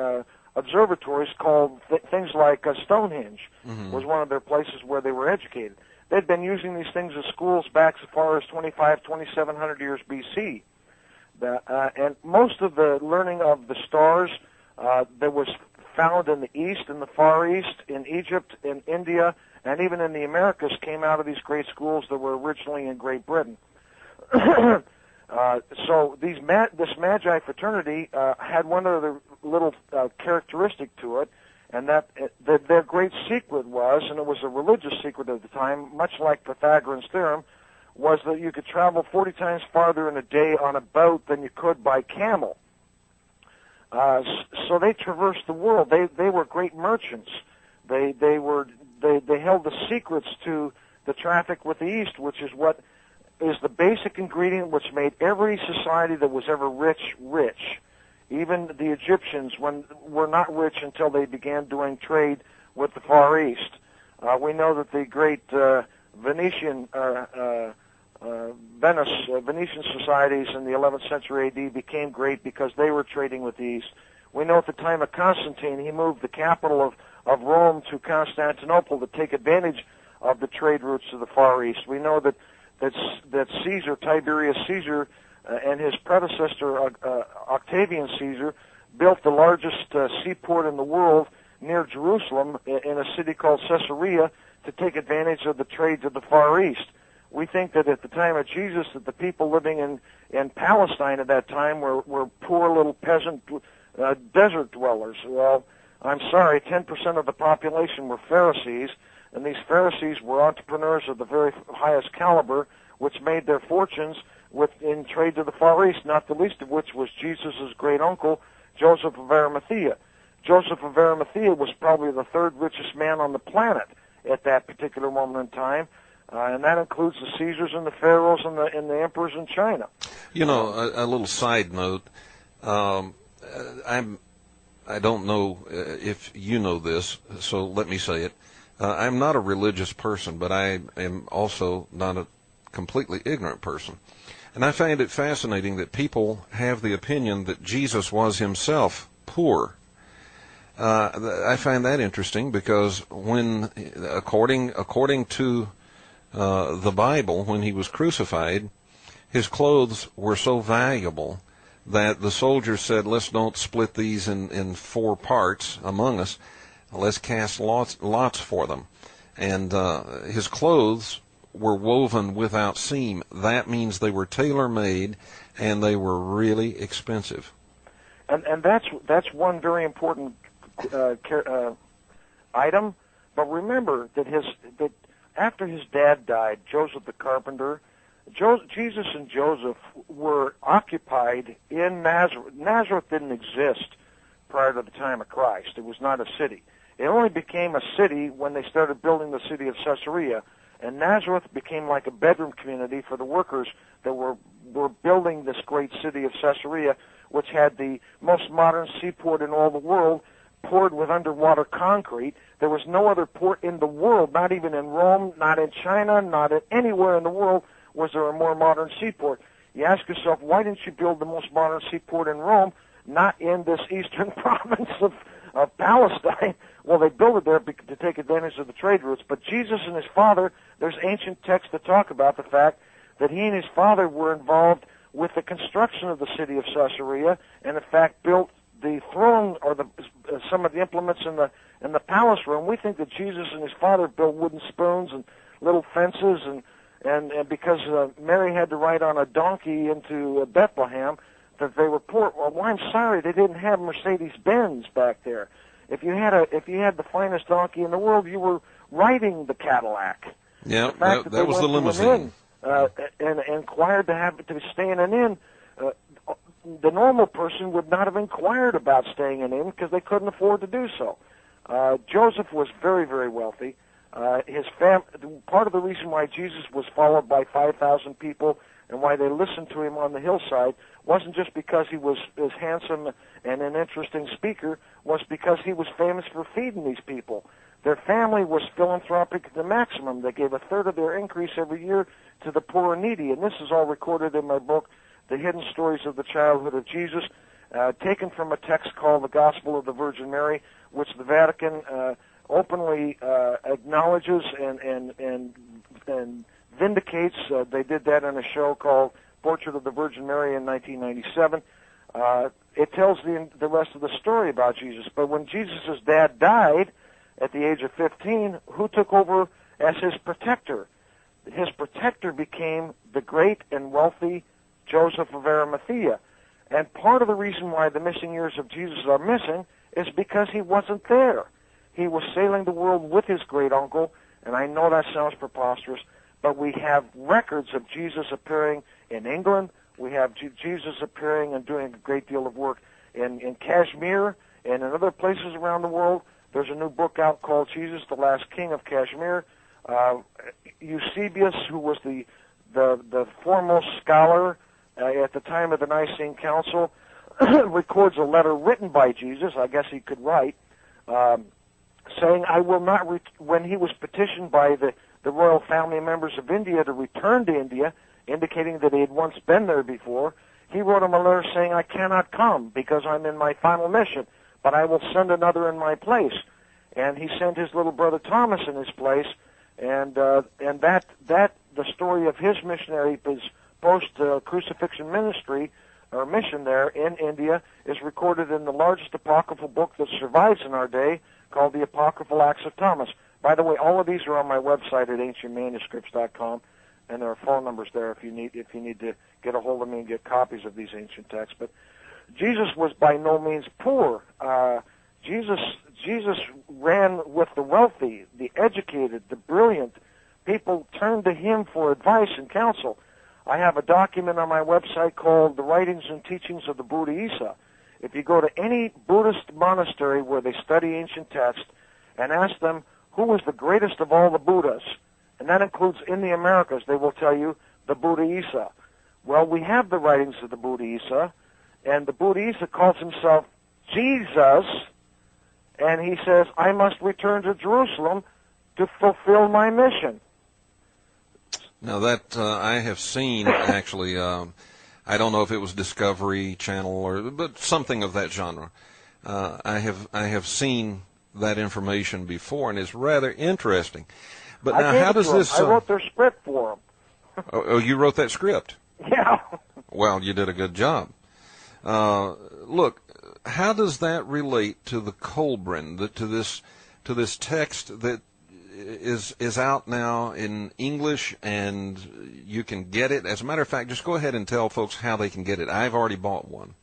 observatories called things like Stonehenge was one of their places where they were educated. They'd been using these things as schools back as far as 2,700 years B.C. And most of the learning of the stars that was found in the East, in the Far East, in Egypt, in India, and even in the Americas came out of these great schools that were originally in Great Britain. So this Magi fraternity had one other little characteristic to it, and that their great secret was, and it was a religious secret at the time, much like Pythagorean's theorem, was that you could travel 40 times farther in a day on a boat than you could by camel. So they traversed the world. They were great merchants. They held the secrets to the traffic with the East, which is what is the basic ingredient which made every society that was ever rich, rich. Even the Egyptians were not rich until they began doing trade with the Far East. We know that the great Venetian Venetian societies in the 11th century AD became great because they were trading with the East. We know at the time of Constantine, he moved the capital of Rome to Constantinople to take advantage of the trade routes to the Far East. We know that Caesar, Tiberius Caesar, and his predecessor, Octavian Caesar, built the largest seaport in the world near Jerusalem in a city called Caesarea to take advantage of the trade to the Far East. We think that at the time of Jesus, that the people living in Palestine at that time were poor little peasant desert dwellers. Well, I'm sorry, 10% of the population were Pharisees, and these Pharisees were entrepreneurs of the very highest caliber, which made their fortunes in trade to the Far East, not the least of which was Jesus' great uncle, Joseph of Arimathea. Joseph of Arimathea was probably the third richest man on the planet at that particular moment in time, and that includes the Caesars and the Pharaohs and the emperors in China. You know, a little side note. I don't know if you know this, so let me say it. I'm not a religious person, but I am also not a completely ignorant person. And I find it fascinating that people have the opinion that Jesus was himself poor. I find that interesting because when, according to the Bible, when he was crucified, his clothes were so valuable that the soldiers said, let's don't split these in 4 parts among us. Let's cast lots for them. And his clothes were woven without seam. That means they were tailor-made, and they were really expensive. And that's one very important item. But remember that after his dad died, Joseph the carpenter, Jesus and Joseph were occupied in Nazareth. Nazareth didn't exist prior to the time of Christ. It was not a city. It only became a city when they started building the city of Caesarea, and Nazareth became like a bedroom community for the workers that were building this great city of Caesarea, which had the most modern seaport in all the world, poured with underwater concrete. There was no other port in the world, not even in Rome, not in China, not anywhere in the world was there a more modern seaport. You ask yourself, why didn't you build the most modern seaport in Rome, not in this eastern province of Palestine? Well, they built it there to take advantage of the trade routes. But Jesus and his father, there's ancient texts that talk about the fact that he and his father were involved with the construction of the city of Caesarea, and in fact built the throne or some of the implements in the palace room. We think that Jesus and his father built wooden spoons and little fences, and because Mary had to ride on a donkey into Bethlehem, that they were poor. Well, I'm sorry, they didn't have Mercedes-Benz back there. If you had the finest donkey in the world, you were riding the Cadillac. Yeah, that was the limousine. And inquired to stay in an inn. The normal person would not have inquired about staying in an inn because they couldn't afford to do so. Joseph was very, very wealthy. Part of the reason why Jesus was followed by 5,000 people and why they listened to him on the hillside wasn't just because he was as handsome and an interesting speaker, was because he was famous for feeding these people. Their family was philanthropic to the maximum. They gave a third of their increase every year to the poor and needy, and this is all recorded in my book, The Hidden Stories of the Childhood of Jesus, taken from a text called The Gospel of the Virgin Mary, which the Vatican openly acknowledges and vindicates. They did that in a show called Portrait of the Virgin Mary in 1997. It tells the rest of the story about Jesus. But when Jesus' dad died at the age of 15, who took over as his protector? His protector became the great and wealthy Joseph of Arimathea. And part of the reason why the missing years of Jesus are missing is because he wasn't there. He was sailing the world with his great-uncle, and I know that sounds preposterous, but we have records of Jesus appearing in England. We have Jesus appearing and doing a great deal of work in Kashmir and in other places around the world. There's a new book out called Jesus, the Last King of Kashmir. Eusebius, who was the foremost scholar at the time of the Nicene Council, records a letter written by Jesus, I guess he could write, saying, I will not, when he was petitioned by the royal family members of India to return to India, indicating that he had once been there before, he wrote him a letter saying, I cannot come because I'm in my final mission, but I will send another in my place. And he sent his little brother Thomas in his place, and that the story of his missionary, his post-crucifixion ministry, or mission there in India, is recorded in the largest apocryphal book that survives in our day, called the Apocryphal Acts of Thomas. By the way, all of these are on my website at ancientmanuscripts.com, and there are phone numbers there if you need to get a hold of me and get copies of these ancient texts. But Jesus was by no means poor. Jesus ran with the wealthy, the educated, the brilliant. People turned to him for advice and counsel. I have a document on my website called The Writings and Teachings of the Buddha Isa. If you go to any Buddhist monastery where they study ancient texts and ask them who was the greatest of all the Buddhas, and that includes in the Americas, they will tell you the Buddha Isa. Well, we have the writings of the Buddha Isa, and the Buddha Isa calls himself Jesus, and he says, I must return to Jerusalem to fulfill my mission. Now that I have seen, actually, I don't know if it was Discovery Channel but something of that genre. I have seen that information before, and it's rather interesting. But now, how does this? I wrote their script for them. Oh, you wrote that script? Yeah. Well, you did a good job. Look, how does that relate to the Kolbrin, to this text that is out now in English, and you can get it? As a matter of fact, just go ahead and tell folks how they can get it. I've already bought one.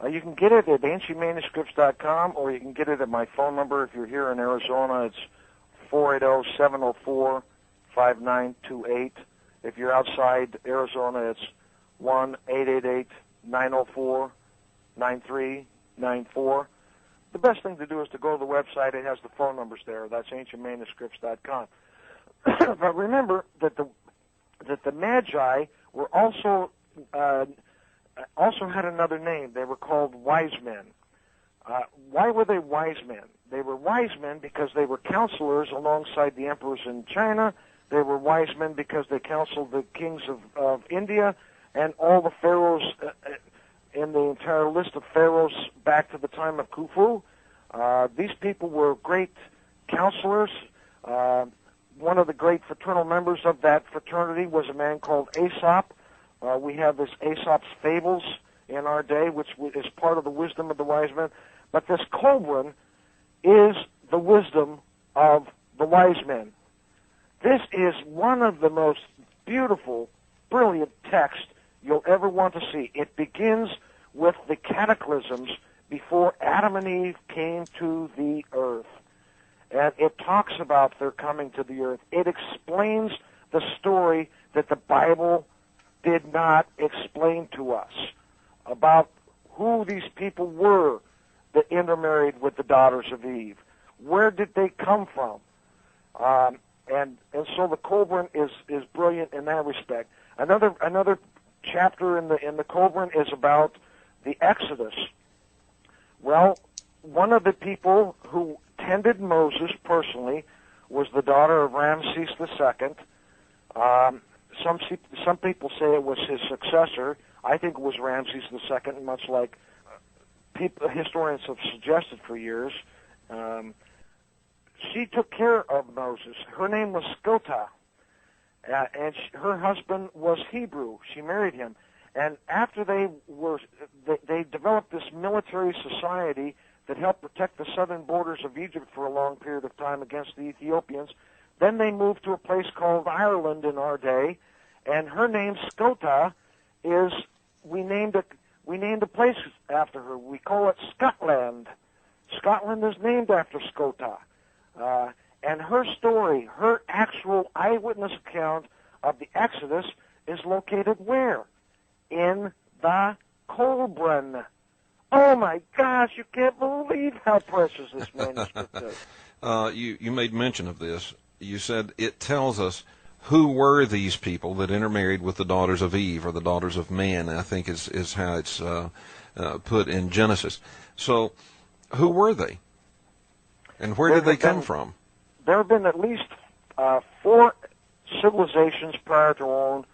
You can get it at ancientmanuscripts.com, or you can get it at my phone number. If you're here in Arizona, it's 480-704-5928. If you're outside Arizona, it's 1-888-904-9394. The best thing to do is to go to the website. It has the phone numbers there. That's ancientmanuscripts.com. But remember that the Magi were also had another name. They were called wise men. Why were they wise men? They were wise men because they were counselors alongside the emperors in China. They were wise men because they counseled the kings of India and all the pharaohs in the entire list of pharaohs back to the time of Khufu. These people were great counselors. One of the great fraternal members of that fraternity was a man called Aesop. We have this Aesop's Fables in our day, which is part of the wisdom of the wise men. But this Kolbrin is the wisdom of the wise men. This is one of the most beautiful, brilliant texts you'll ever want to see. It begins with the cataclysms before Adam and Eve came to the earth. And it talks about their coming to the earth. It explains the story that the Bible did not explain to us about who these people were that intermarried with the daughters of Eve. Where did they come from? And so the Kolbrin is brilliant in that respect. Another chapter in the Kolbrin is about the Exodus. Well, one of the people who tended Moses personally was the daughter of Ramses II. Some people say it was his successor. I think it was Ramses II, much like historians have suggested for years. She took care of Moses. Her name was Skota, and her husband was Hebrew. She married him. And after they developed this military society that helped protect the southern borders of Egypt for a long period of time against the Ethiopians. Then they moved to a place called Ireland in our day, and her name Skota is we named a place after her. We call it Scotland. Scotland is named after Skota. And her story, her actual eyewitness account of the Exodus is located where? In the Kolbrin. Oh my gosh, you can't believe how precious this manuscript is. You made mention of this. You said it tells us who were these people that intermarried with the daughters of Eve, or the daughters of man, I think is how it's put in Genesis. So who were they? And where did they come from? There have been at least 4 civilizations prior to our own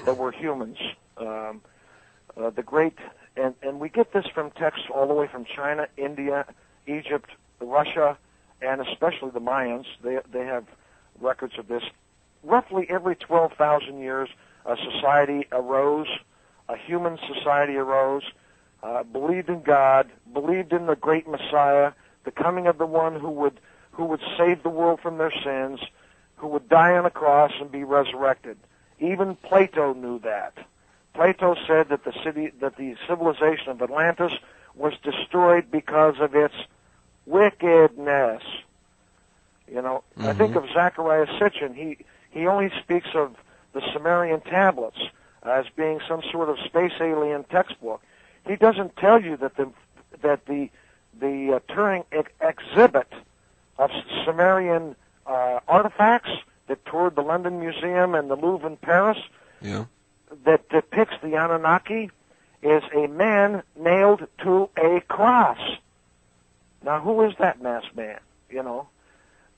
that were humans. The great, and we get this from texts all the way from China, India, Egypt, Russia, and especially the Mayans. They have records of this. Roughly every 12,000 years, a society arose, a human society arose, believed in God, believed in the great Messiah, the coming of the one who would save the world from their sins, who would die on a cross and be resurrected. Even Plato knew that. Plato said that the civilization of Atlantis was destroyed because of its wickedness. You know, I think of Zechariah Sitchin. He only speaks of the Sumerian tablets as being some sort of space alien textbook. He doesn't tell you that the Turing exhibit of Sumerian artifacts that toured the London Museum and the Louvre in Paris, that depicts the Anunnaki, is a man nailed to a cross. Now, who is that masked man? You know,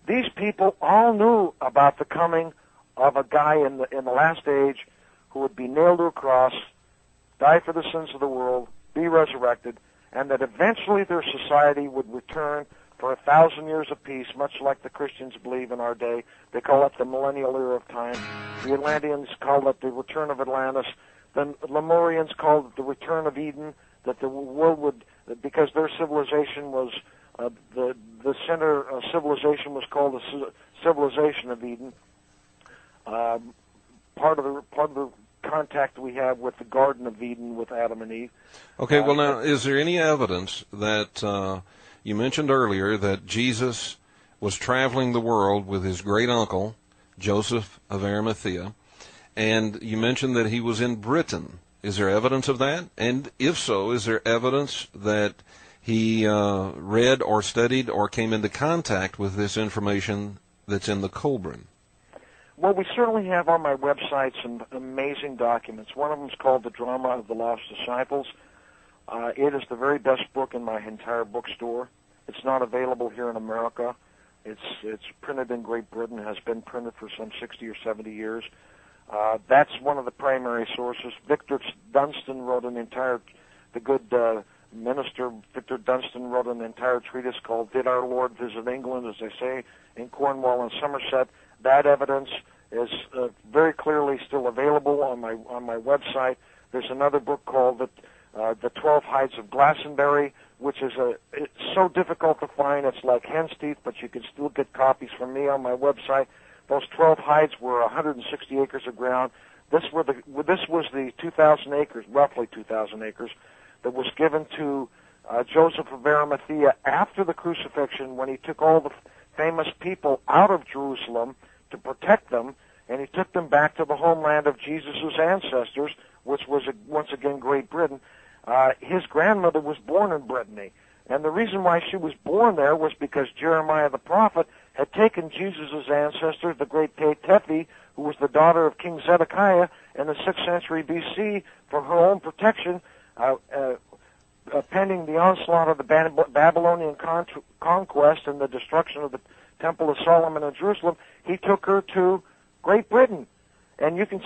these people all knew about the coming of a guy in the last age who would be nailed to a cross, die for the sins of the world, be resurrected, and that eventually their society would return for 1,000 years of peace, much like the Christians believe in our day. They call it the millennial era of time. The Atlanteans call it the Return of Atlantis. The Lemurians called it the Return of Eden, that the world would, because their civilization was, the center of civilization was called the civilization of Eden. Part of the contact we have with the Garden of Eden with Adam and Eve. Okay, well now, is there any evidence that, you mentioned earlier that Jesus was traveling the world with his great uncle, Joseph of Arimathea, and you mentioned that he was in Britain. Is there evidence of that? And if so, is there evidence that he read or studied or came into contact with this information that's in the Kolbrin? Well, we certainly have on my website some amazing documents. One of them is called The Drama of the Lost Disciples. It is the very best book in my entire bookstore. It's not available here in America. It's printed in Great Britain, has been printed for some 60 or 70 years. That's one of the primary sources. Victor Dunstan wrote the good minister Victor Dunstan wrote an entire treatise called Did Our Lord Visit England, as they say, in Cornwall and Somerset. That evidence is very clearly still available on my website. There's another book called The 12 Hides of Glastonbury, which is it's so difficult to find. It's like hen's teeth, but you can still get copies from me on my website. Those 12 hides were 160 acres of ground. This was the 2,000 acres, roughly 2,000 acres, that was given to Joseph of Arimathea after the crucifixion, when he took all the famous people out of Jerusalem to protect them, and he took them back to the homeland of Jesus' ancestors, which was once again Great Britain. His grandmother was born in Brittany, and the reason why she was born there was because Jeremiah the prophet had taken Jesus' ancestor, the great Tefi, who was the daughter of King Zedekiah in the 6th century B.C., for her own protection, pending the onslaught of the Babylonian conquest and the destruction of the Temple of Solomon in Jerusalem. He took her to Great Britain, and you can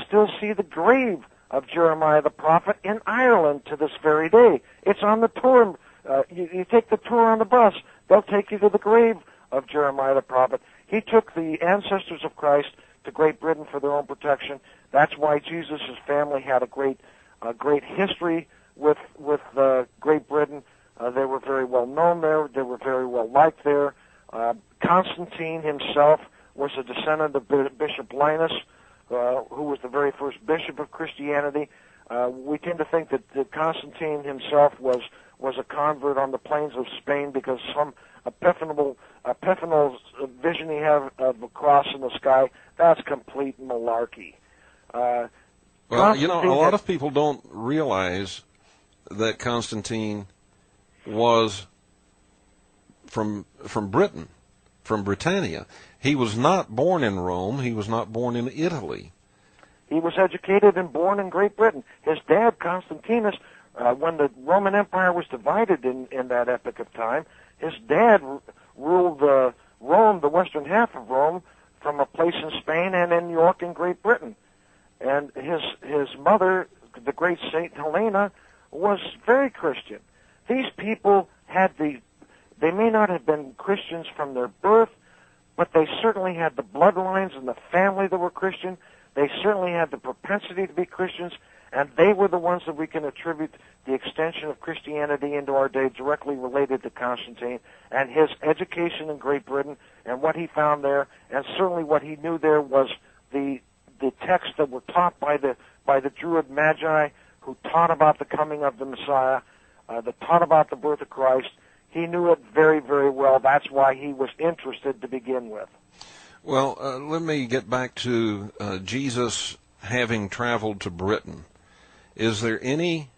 still see the grave of Jeremiah the prophet in Ireland to this very day. It's on the tour. You take the tour on the bus, they'll take you to the grave of Jeremiah the prophet. He took the ancestors of Christ to Great Britain for their own protection. That's why Jesus' family had a great history with Great Britain. They were very well known there. They were very well liked there. Constantine himself was a descendant of Bishop Linus, who was the very first bishop of Christianity. We tend to think that Constantine himself was a convert on the plains of Spain because some epiphanal vision he had of a cross in the sky. That's complete malarkey. Well, a lot of people don't realize that Constantine was from Britain, from Britannia. He was not born in Rome. He was not born in Italy. He was educated and born in Great Britain. His dad, Constantinus, when the Roman Empire was divided in that epoch of time, his dad ruled Rome, the western half of Rome, from a place in Spain and in York in Great Britain. And his mother, the great Saint Helena, was very Christian. These people they may not have been Christians from their birth, but they certainly had the bloodlines and the family that were Christian. They certainly had the propensity to be Christians, and they were the ones that we can attribute the extension of Christianity into our day directly related to Constantine and his education in Great Britain and what he found there, and certainly what he knew there was the texts that were taught by the Druid Magi, who taught about the coming of the Messiah, that taught about the birth of Christ. He knew it very, very well. That's why he was interested to begin with. Well, let me get back to Jesus having traveled to Britain. Is there any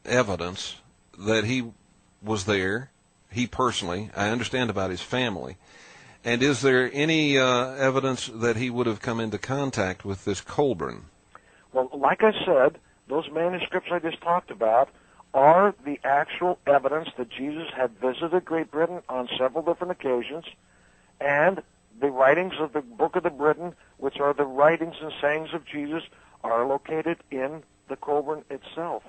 evidence that he was there, he personally? I understand about his family. And is there any evidence that he would have come into contact with this Kolbrin? Well, like I said, those manuscripts I just talked about are the actual evidence that Jesus had visited Great Britain on several different occasions, and the writings of the Book of the Briton, which are the writings and sayings of Jesus, are located in the Kolbrin itself.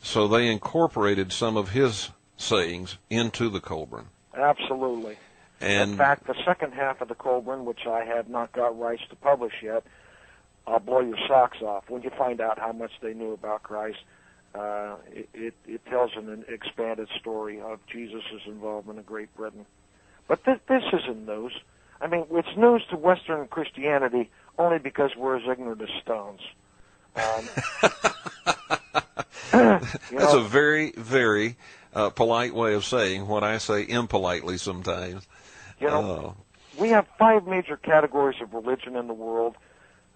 So they incorporated some of his sayings into the Kolbrin. Absolutely. And in fact, the second half of the Kolbrin, which I have not got rights to publish yet, I'll blow your socks off when you find out how much they knew about Christ. It tells an expanded story of Jesus' involvement in Great Britain. But this isn't news. I mean, it's news to Western Christianity only because we're as ignorant as stones. That's a very, very polite way of saying what I say impolitely sometimes. We have 5 major categories of religion in the world.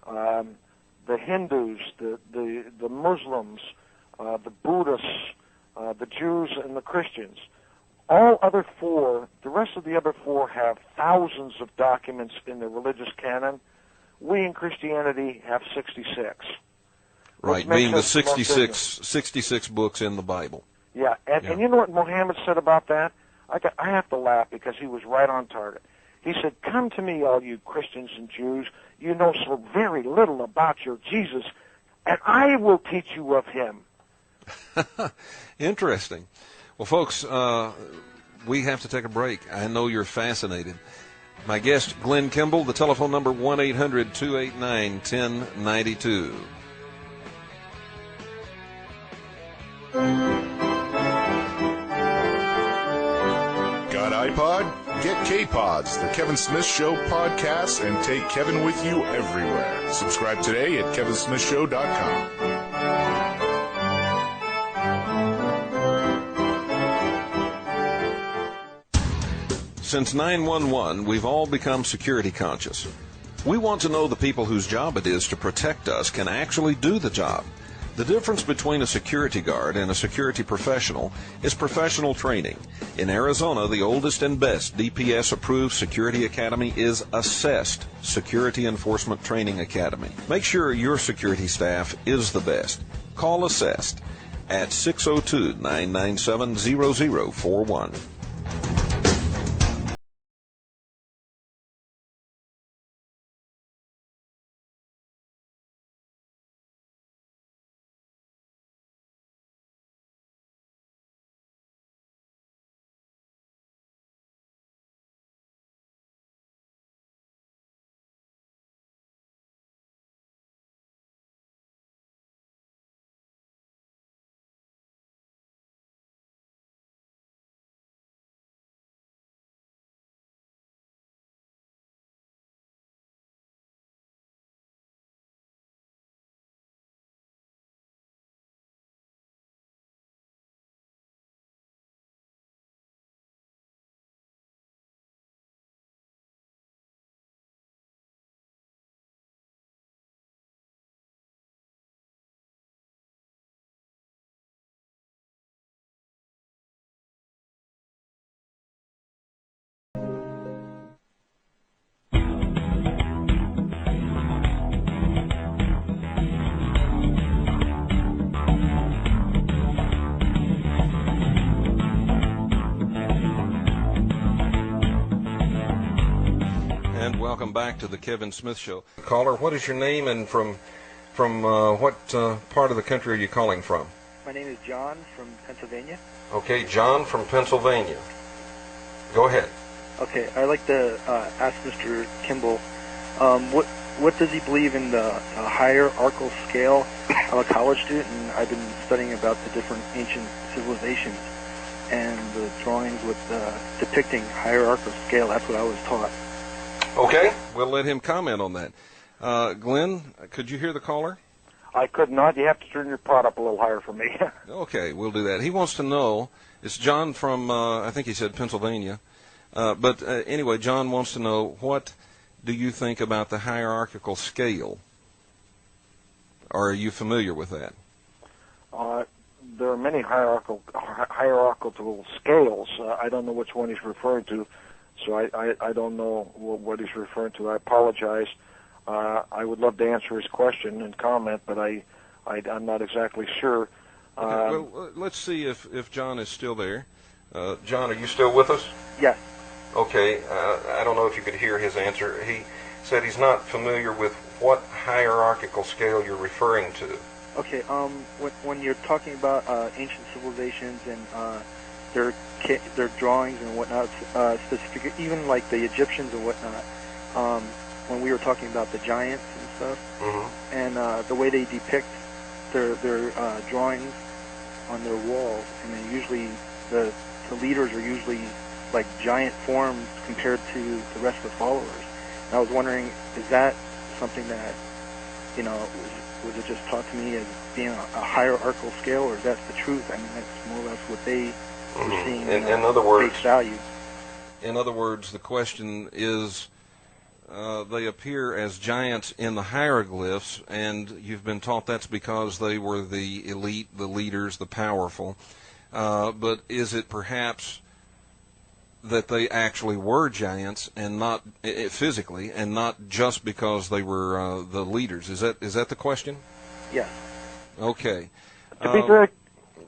The Hindus, the Muslims, the Buddhists, the Jews, and the Christians. All other 4, the rest of the other 4 have thousands of documents in the religious canon. We in Christianity have 66. Right, being the 66 books in the Bible. Yeah, and you know what Muhammad said about that? I have to laugh because he was right on target. He said, "Come to me, all you Christians and Jews. You know so very little about your Jesus, and I will teach you of him." Interesting. Well, folks, we have to take a break. I know you're fascinated. My guest, Glen Kimball, the telephone number 1-800-289-1092. Got iPod? Get K-Pods, the Kevin Smith Show podcast, and take Kevin with you everywhere. Subscribe today at kevinsmithshow.com. Since 9/11, we've all become security conscious. We want to know the people whose job it is to protect us can actually do the job. The difference between a security guard and a security professional is professional training. In Arizona, the oldest and best DPS-approved security academy is Assessed Security Enforcement Training Academy. Make sure your security staff is the best. Call Assessed at 602-997-0041. Welcome back to the Kevin Smith Show. Caller, what is your name and from what part of the country are you calling from? My name is John from Pennsylvania. Okay, John from Pennsylvania. Go ahead. Okay, I'd like to ask Mr. Kimball, what does he believe in the hierarchical scale? I'm a college student, and I've been studying about the different ancient civilizations and the drawings with depicting hierarchical scale. That's what I was taught. Okay, we'll let him comment on that. Glenn, could you hear the caller? I could not. You have to turn your pot up a little higher for me. Okay, we'll do that. He wants to know, it's John from, I think he said Pennsylvania. But anyway, John wants to know, what do you think about the hierarchical scale? Are you familiar with that? There are many hierarchical scales. I don't know which one he's referring to. So I don't know what he's referring to. I apologize. I would love to answer his question and comment, but I'm not exactly sure. Okay, well, let's see if John is still there. John, are you still with us? Yes. Okay. I don't know if you could hear his answer. He said he's not familiar with what hierarchical scale you're referring to. Okay. When you're talking about ancient civilizations and their drawings and whatnot, specific, even like the Egyptians and whatnot, when we were talking about the giants and stuff, and the way they depict their drawings on their walls, and then usually the leaders are usually like giant forms compared to the rest of the followers. And I was wondering, is that something that, was it just taught to me as being a hierarchical scale, or is that the truth? I mean, that's more or less what they were seeing in other words, face value. In other words, the question is, they appear as giants in the hieroglyphs, and you've been taught that's because they were the elite, the leaders, the powerful. But is it perhaps that they actually were giants, and not physically, and not just because they were the leaders? Is that the question? Yes. Okay. To be very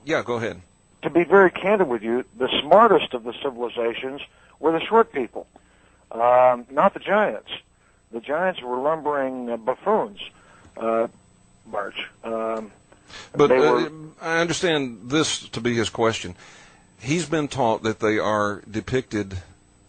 Yeah, go ahead. To be very candid with you, the smartest of the civilizations were the short people, not the giants. The giants were lumbering buffoons, March. But I understand this to be his question. He's been taught that they are depicted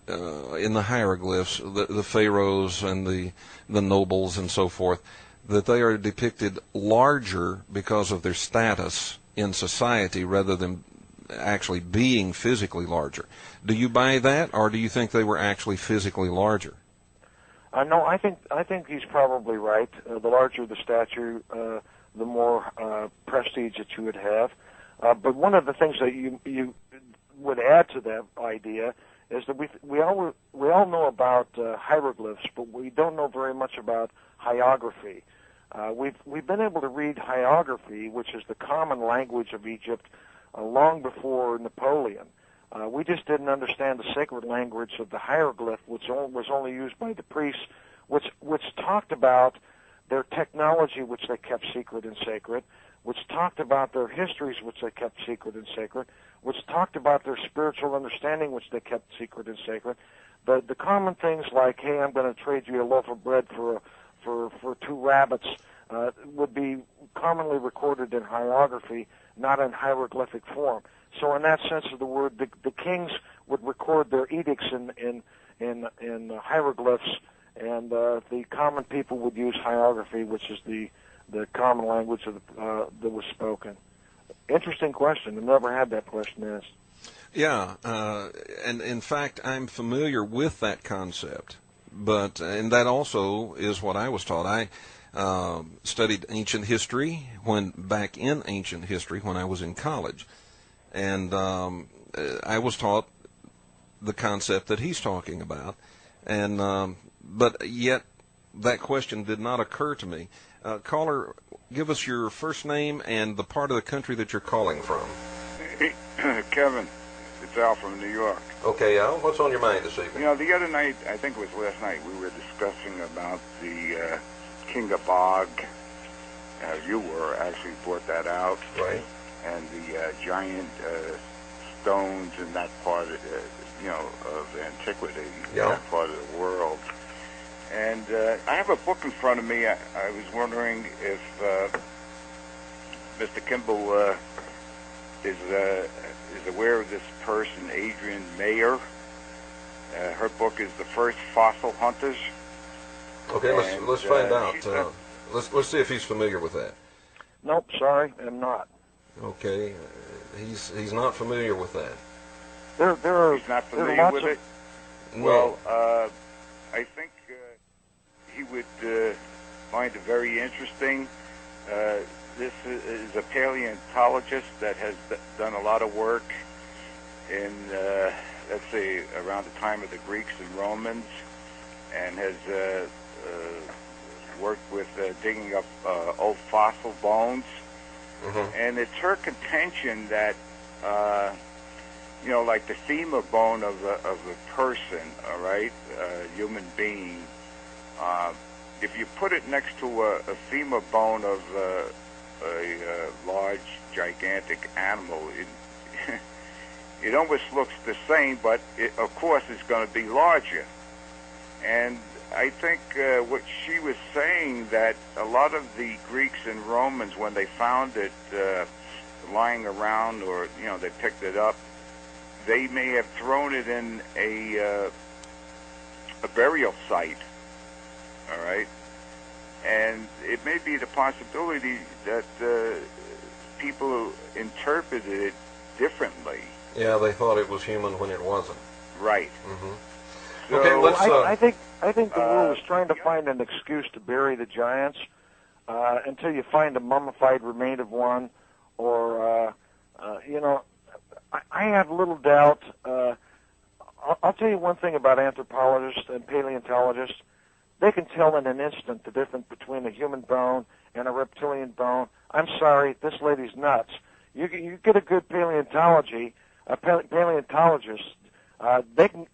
in the hieroglyphs, the pharaohs and the nobles and so forth, that they are depicted larger because of their status in society rather than actually being physically larger. Do you buy that, or do you think they were actually physically larger? No, I think he's probably right. The larger the stature, the more prestige that you would have. But one of the things that you would add to that idea is that we all know about hieroglyphs, but we don't know very much about hierography. We've been able to read hierography, which is the common language of Egypt, long before Napoleon. We just didn't understand the sacred language of the hieroglyph, which was only used by the priests, which talked about their technology, which they kept secret and sacred, which talked about their histories, which they kept secret and sacred, which talked about their spiritual understanding, which they kept secret and sacred. The common things like, hey, I'm going to trade you a loaf of bread for 2 rabbits, would be commonly recorded in hierography, not in hieroglyphic form. So in that sense of the word, the kings would record their edicts in hieroglyphs, and the common people would use hierography, which is the common language that was spoken. Interesting question. I've never had that question asked. Yeah, and in fact, I'm familiar with that concept, and that also is what I was taught. I studied ancient history back in ancient history when I was in college, and I was taught the concept that he's talking about, and but yet that question did not occur to me. Caller, give us your first name and the part of the country that you're calling from. Kevin, it's Al from New York. Okay, Al, what's on your mind this evening? You know, the other night, I think it was last night, we were discussing about the King of Bog. You actually brought that out. Right. And the giant stones in that part of, of antiquity, that part of the world. And I have a book in front of me. I was wondering if Mr. Kimball is aware of this person, Adrian Mayer. Her book is The First Fossil Hunters. Okay, let's find out. Let's see if he's familiar with that. Nope, sorry, I'm not. Okay, he's not familiar with that. He's not familiar with it? No. Well, I think he would find it very interesting. This is a paleontologist that has done a lot of work in, let's say, around the time of the Greeks and Romans, and has worked with digging up old fossil bones. Mm-hmm. And it's her contention that, like the femur bone of a person, all right, a human being, if you put it next to a femur bone of a large, gigantic animal, it almost looks the same, but it, of course, it's going to be larger. And I think what she was saying, that a lot of the Greeks and Romans, when they found it lying around, or they picked it up, they may have thrown it in a burial site. All right, and it may be the possibility that people interpreted it differently. Yeah, they thought it was human when it wasn't. Right. Mm-hmm. So, okay, let's. I think the world is trying to find an excuse to bury the giants until you find a mummified remain of one, or I have little doubt. I'll tell you one thing about anthropologists and paleontologists. They can tell in an instant the difference between a human bone and a reptilian bone. I'm sorry, this lady's nuts. You get a good paleontologist. They can,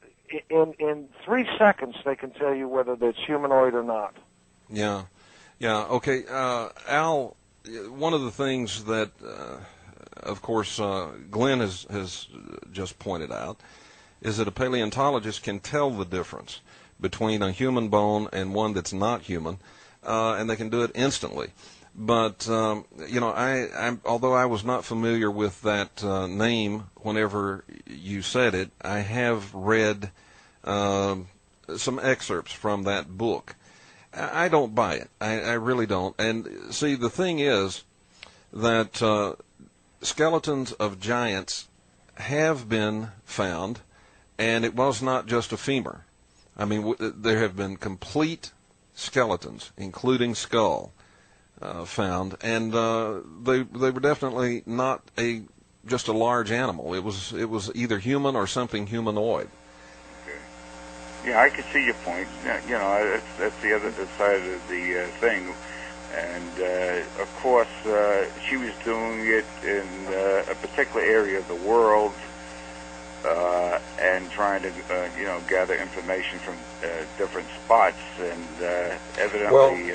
in 3 seconds, they can tell you whether it's humanoid or not. Yeah. Okay. Al, one of the things that, of course, Glenn has just pointed out is that a paleontologist can tell the difference between a human bone and one that's not human, and they can do it instantly. But, although I was not familiar with that name whenever you said it, I have read some excerpts from that book. I don't buy it. I really don't. And see, the thing is that skeletons of giants have been found, and it was not just a femur. I mean, there have been complete skeletons, including skull, found, and they were definitely not just a large animal. It was either human or something humanoid. Yeah, I can see your point. That's the other side of the thing. And, of course, she was doing it in a particular area of the world and trying to, gather information from different spots. And evidently...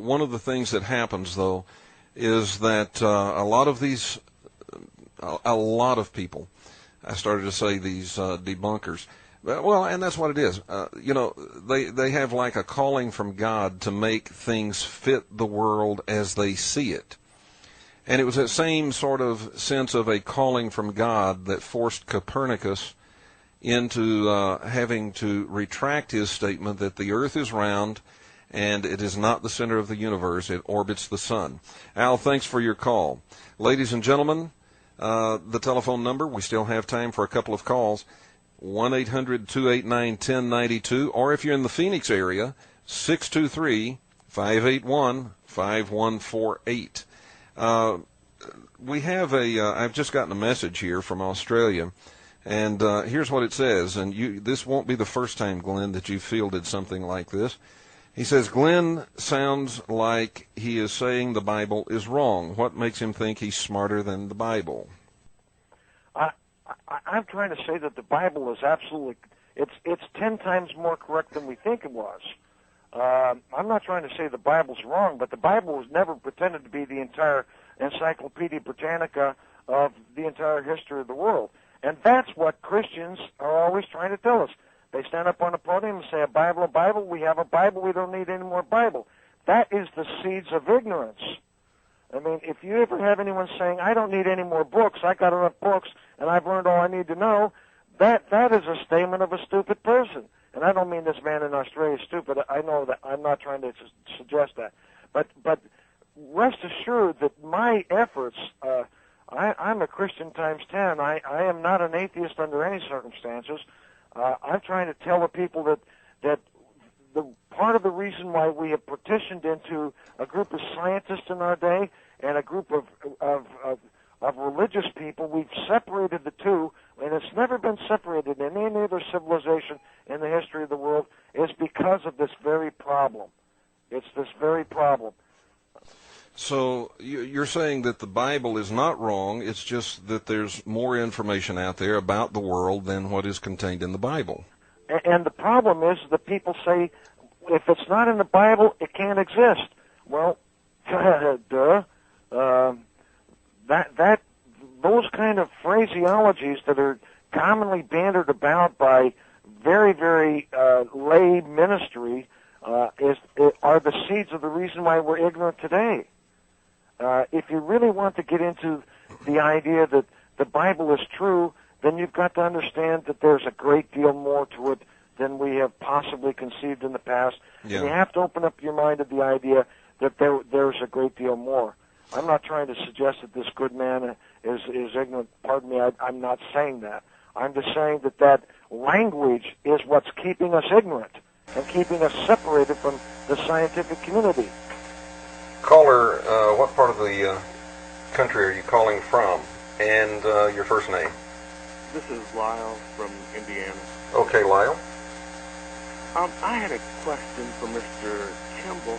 one of the things that happens, though, is that a lot of people, I started to say these debunkers, well, and that's what it is. They have like a calling from God to make things fit the world as they see it. And it was that same sort of sense of a calling from God that forced Copernicus into having to retract his statement that the earth is round and it is not the center of the universe. It orbits the sun. Al, thanks for your call. Ladies and gentlemen, the telephone number, we still have time for a couple of calls. 1-800-289-1092, or if you're in the Phoenix area, 623-581-5148. We have I've just gotten a message here from Australia, and here's what it says, and this won't be the first time, Glenn, that you fielded something like this. He says, Glenn sounds like he is saying the Bible is wrong. What makes him think he's smarter than the Bible? I'm trying to say that the Bible is absolutely, it's 10 times more correct than we think it was. I'm not trying to say the Bible's wrong, but the Bible was never pretended to be the entire Encyclopedia Britannica of the entire history of the world. And that's what Christians are always trying to tell us. They stand up on a podium and say, a Bible, we have a Bible, we don't need any more Bible. That is the seeds of ignorance. I mean, if you ever have anyone saying, I don't need any more books, I got enough books, and I've learned all I need to know, that is a statement of a stupid person. And I don't mean this man in Australia is stupid. I know that. I'm not trying to suggest that. But rest assured that my efforts, I'm a Christian times 10. I am not an atheist under any circumstances. I'm trying to tell the people that the part of the reason why we have partitioned into a group of scientists in our day and a group of religious people, we've separated the two, and it's never been separated in any other civilization in the history of the world, is because of this very problem. It's this very problem. So you're saying that the Bible is not wrong, it's just that there's more information out there about the world than what is contained in the Bible. And the problem is that people say, if it's not in the Bible, it can't exist. Well, duh. Those kind of phraseologies that are commonly bandied about by very, very lay ministry are the seeds of the reason why we're ignorant today. If you really want to get into the idea that the Bible is true, then you've got to understand that there's a great deal more to it than we have possibly conceived in the past. Yeah. And you have to open up your mind to the idea that there's a great deal more. I'm not trying to suggest that this good man is ignorant. Pardon me, I'm not saying that. I'm just saying that language is what's keeping us ignorant and keeping us separated from the scientific community. Caller, what part of the country are you calling from? And your first name? This is Lyle from Indiana. Okay, Lyle. I had a question for Mr. Kimball.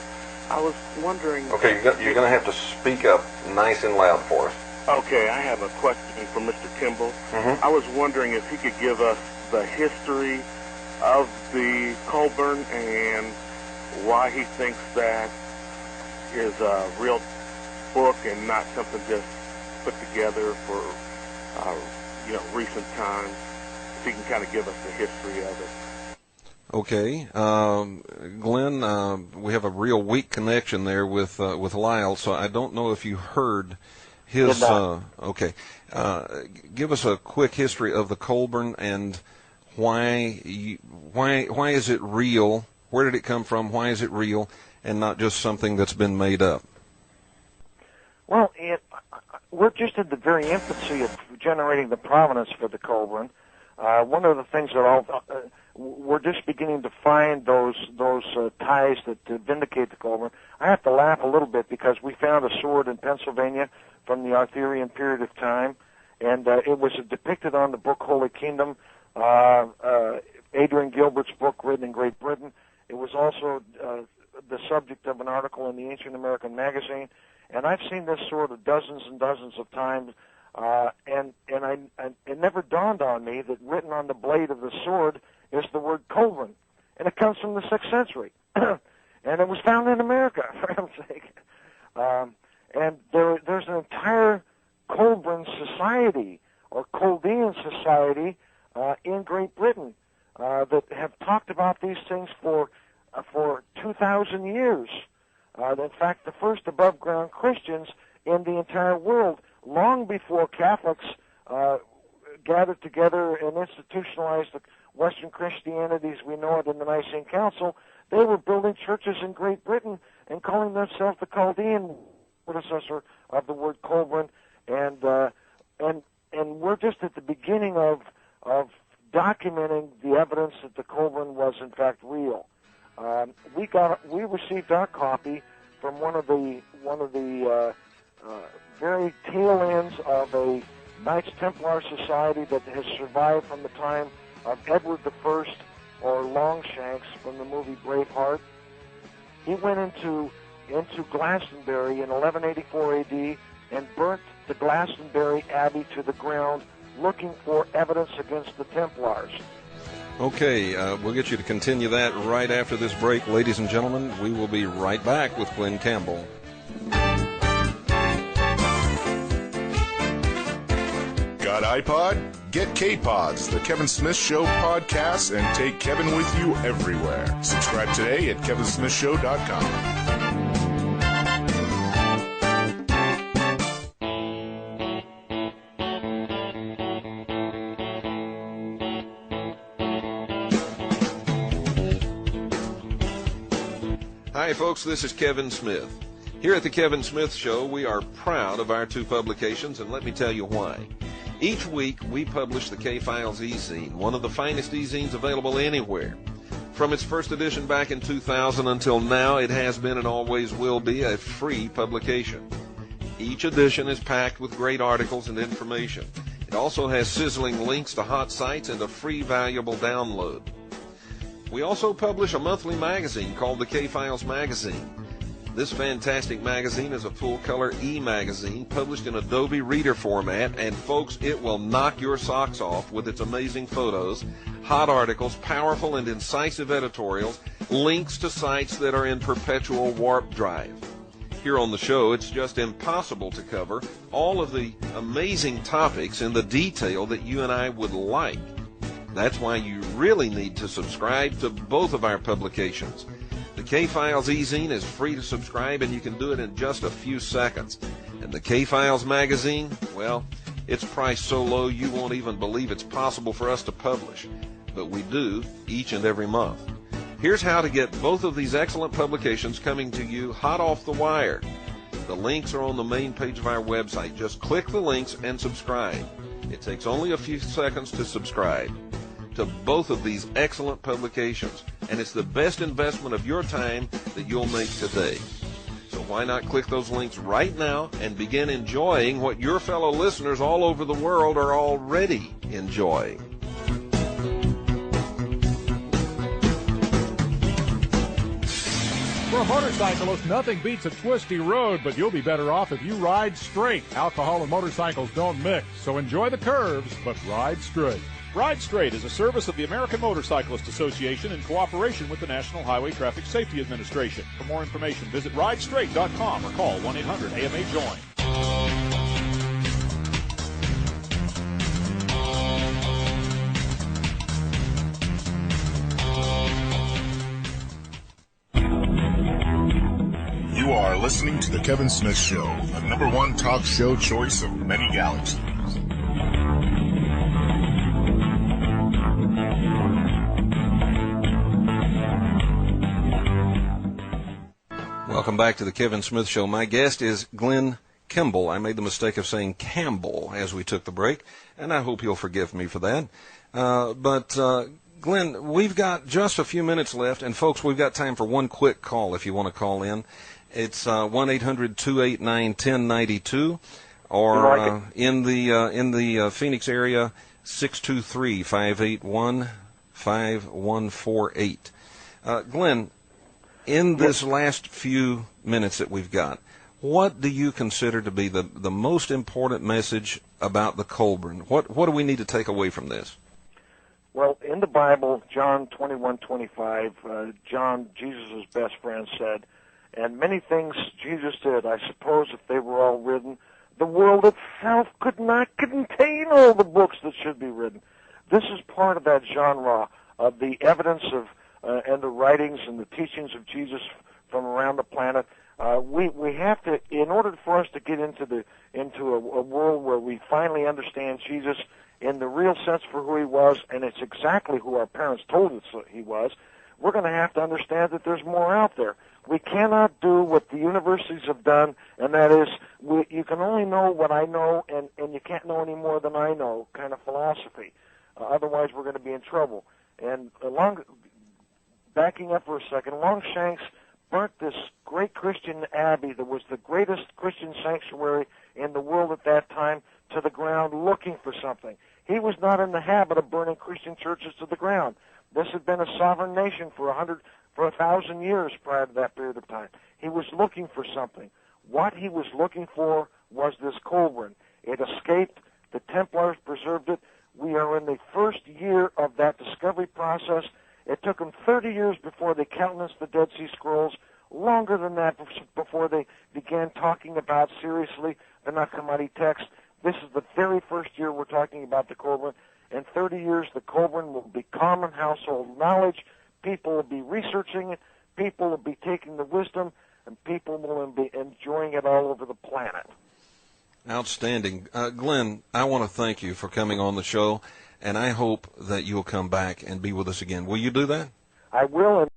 I was wondering... Okay, you're going to have to speak up nice and loud for us. Okay, I have a question for Mr. Kimball. Mm-hmm. I was wondering if he could give us the history of the Kolbrin and why he thinks that is a real book and not something just put together for, recent times. If you can kind of give us the history of it. Okay, Glenn, we have a real weak connection there with Lyle, so I don't know if you heard his. Okay, give us a quick history of the Kolbrin and why is it real? Where did it come from? Why is it real, and not just something that's been made up? Well, we're just at the very infancy of generating the provenance for the Kolbrin. One of the things that we're just beginning to find those ties that vindicate the Kolbrin. I have to laugh a little bit because we found a sword in Pennsylvania from the Arthurian period of time, and it was depicted on the book Holy Kingdom, Adrian Gilbert's book written in Great Britain. It was also the subject of an article in the Ancient American Magazine, and I've seen this sword dozens and dozens of times. And it never dawned on me that written on the blade of the sword is the word Kolbrin, and it comes from the 6th century, and it was found in America, for heaven's sake. And there's an entire Kolbrin society or Chaldean society in Great Britain that have talked about these things for 2,000 years. In fact, the first above-ground Christians in the entire world, long before Catholics gathered together and institutionalized the Western Christianity as we know it in the Nicene Council, they were building churches in Great Britain and calling themselves the Chaldean predecessor of the word Kolbrin, and we're just at the beginning of documenting the evidence that the Kolbrin was in fact real. We received our copy from one of the very tail ends of a Knights Templar society that has survived from the time of Edward I, or Longshanks from the movie Braveheart. He went into Glastonbury in 1184 AD and burnt the Glastonbury Abbey to the ground, looking for evidence against the Templars. Okay, we'll get you to continue that right after this break. Ladies and gentlemen, we will be right back with Glen Kimball. Got iPod? Get K-Pods, the Kevin Smith Show podcast, and take Kevin with you everywhere. Subscribe today at kevinsmithshow.com. Hi, folks, this is Kevin Smith. Here at the Kevin Smith Show, we are proud of our two publications, and let me tell you why. Each week, we publish the K-Files e-zine, one of the finest e-zines available anywhere. From its first edition back in 2000 until now, it has been and always will be a free publication. Each edition is packed with great articles and information. It also has sizzling links to hot sites and a free valuable download. We also publish a monthly magazine called the K-Files Magazine. This fantastic magazine is a full-color e-magazine published in Adobe Reader format, and folks, it will knock your socks off with its amazing photos, hot articles, powerful and incisive editorials, links to sites that are in perpetual warp drive. Here on the show, it's just impossible to cover all of the amazing topics in the detail that you and I would like. That's why you really need to subscribe to both of our publications. The K-Files e-zine is free to subscribe, and you can do it in just a few seconds. And the K-Files magazine, well, it's priced so low you won't even believe it's possible for us to publish. But we do each and every month. Here's how to get both of these excellent publications coming to you hot off the wire. The links are on the main page of our website. Just click the links and subscribe. It takes only a few seconds to subscribe to both of these excellent publications, and it's the best investment of your time that you'll make today. So why not click those links right now and begin enjoying what your fellow listeners all over the world are already enjoying. For a motorcyclist, nothing beats a twisty road, but you'll be better off if you ride straight. Alcohol and motorcycles don't mix, so enjoy the curves, but ride straight. Ride Straight is a service of the American Motorcyclist Association in cooperation with the National Highway Traffic Safety Administration. For more information, visit ridestraight.com or call 1-800-AMA-JOIN. You are listening to The Kevin Smith Show, the #1 talk show choice of many galaxies. Welcome back to The Kevin Smith Show. My guest is Glenn Kimball. I made the mistake of saying Campbell as we took the break, and I hope you'll forgive me for that. Glenn, we've got just a few minutes left, and folks, we've got time for one quick call if you want to call in. It's 1-800-289-1092, or in the Phoenix area, 623-581-5148. Glenn, in this last few minutes that we've got, what do you consider to be the most important message about the Kolbrin? What do we need to take away from this? Well, in the Bible, John 21:25, John, Jesus' best friend, said, and many things Jesus did, I suppose if they were all written, the world itself could not contain all the books that should be written. This is part of that genre of the evidence of and the writings and the teachings of Jesus from around the planet. We have to, in order for us to get into a world where we finally understand Jesus in the real sense for who he was, and it's exactly who our parents told us he was, we're going to have to understand that there's more out there. We cannot do what the universities have done, and that is, you can only know what I know, and you can't know any more than I know, kind of philosophy. Otherwise, we're going to be in trouble. And backing up for a second, Longshanks burnt this great Christian abbey that was the greatest Christian sanctuary in the world at that time to the ground, looking for something. He was not in the habit of burning Christian churches to the ground. This had been a sovereign nation for 1,000 years prior to that period of time. He was looking for something. What he was looking for was this Kolbrin. It escaped. The Templars preserved it. We are in the first year of that discovery process. It took them 30 years before they countenanced the Dead Sea Scrolls, longer than that before they began talking about seriously the Nag Hammadi text. This is the very first year we're talking about the Kolbrin. In 30 years, the Kolbrin will be common household knowledge. People will be researching it. People will be taking the wisdom, and people will be enjoying it all over the planet. Outstanding. Glenn, I want to thank you for coming on the show, and I hope that you'll come back and be with us again. Will you do that? I will,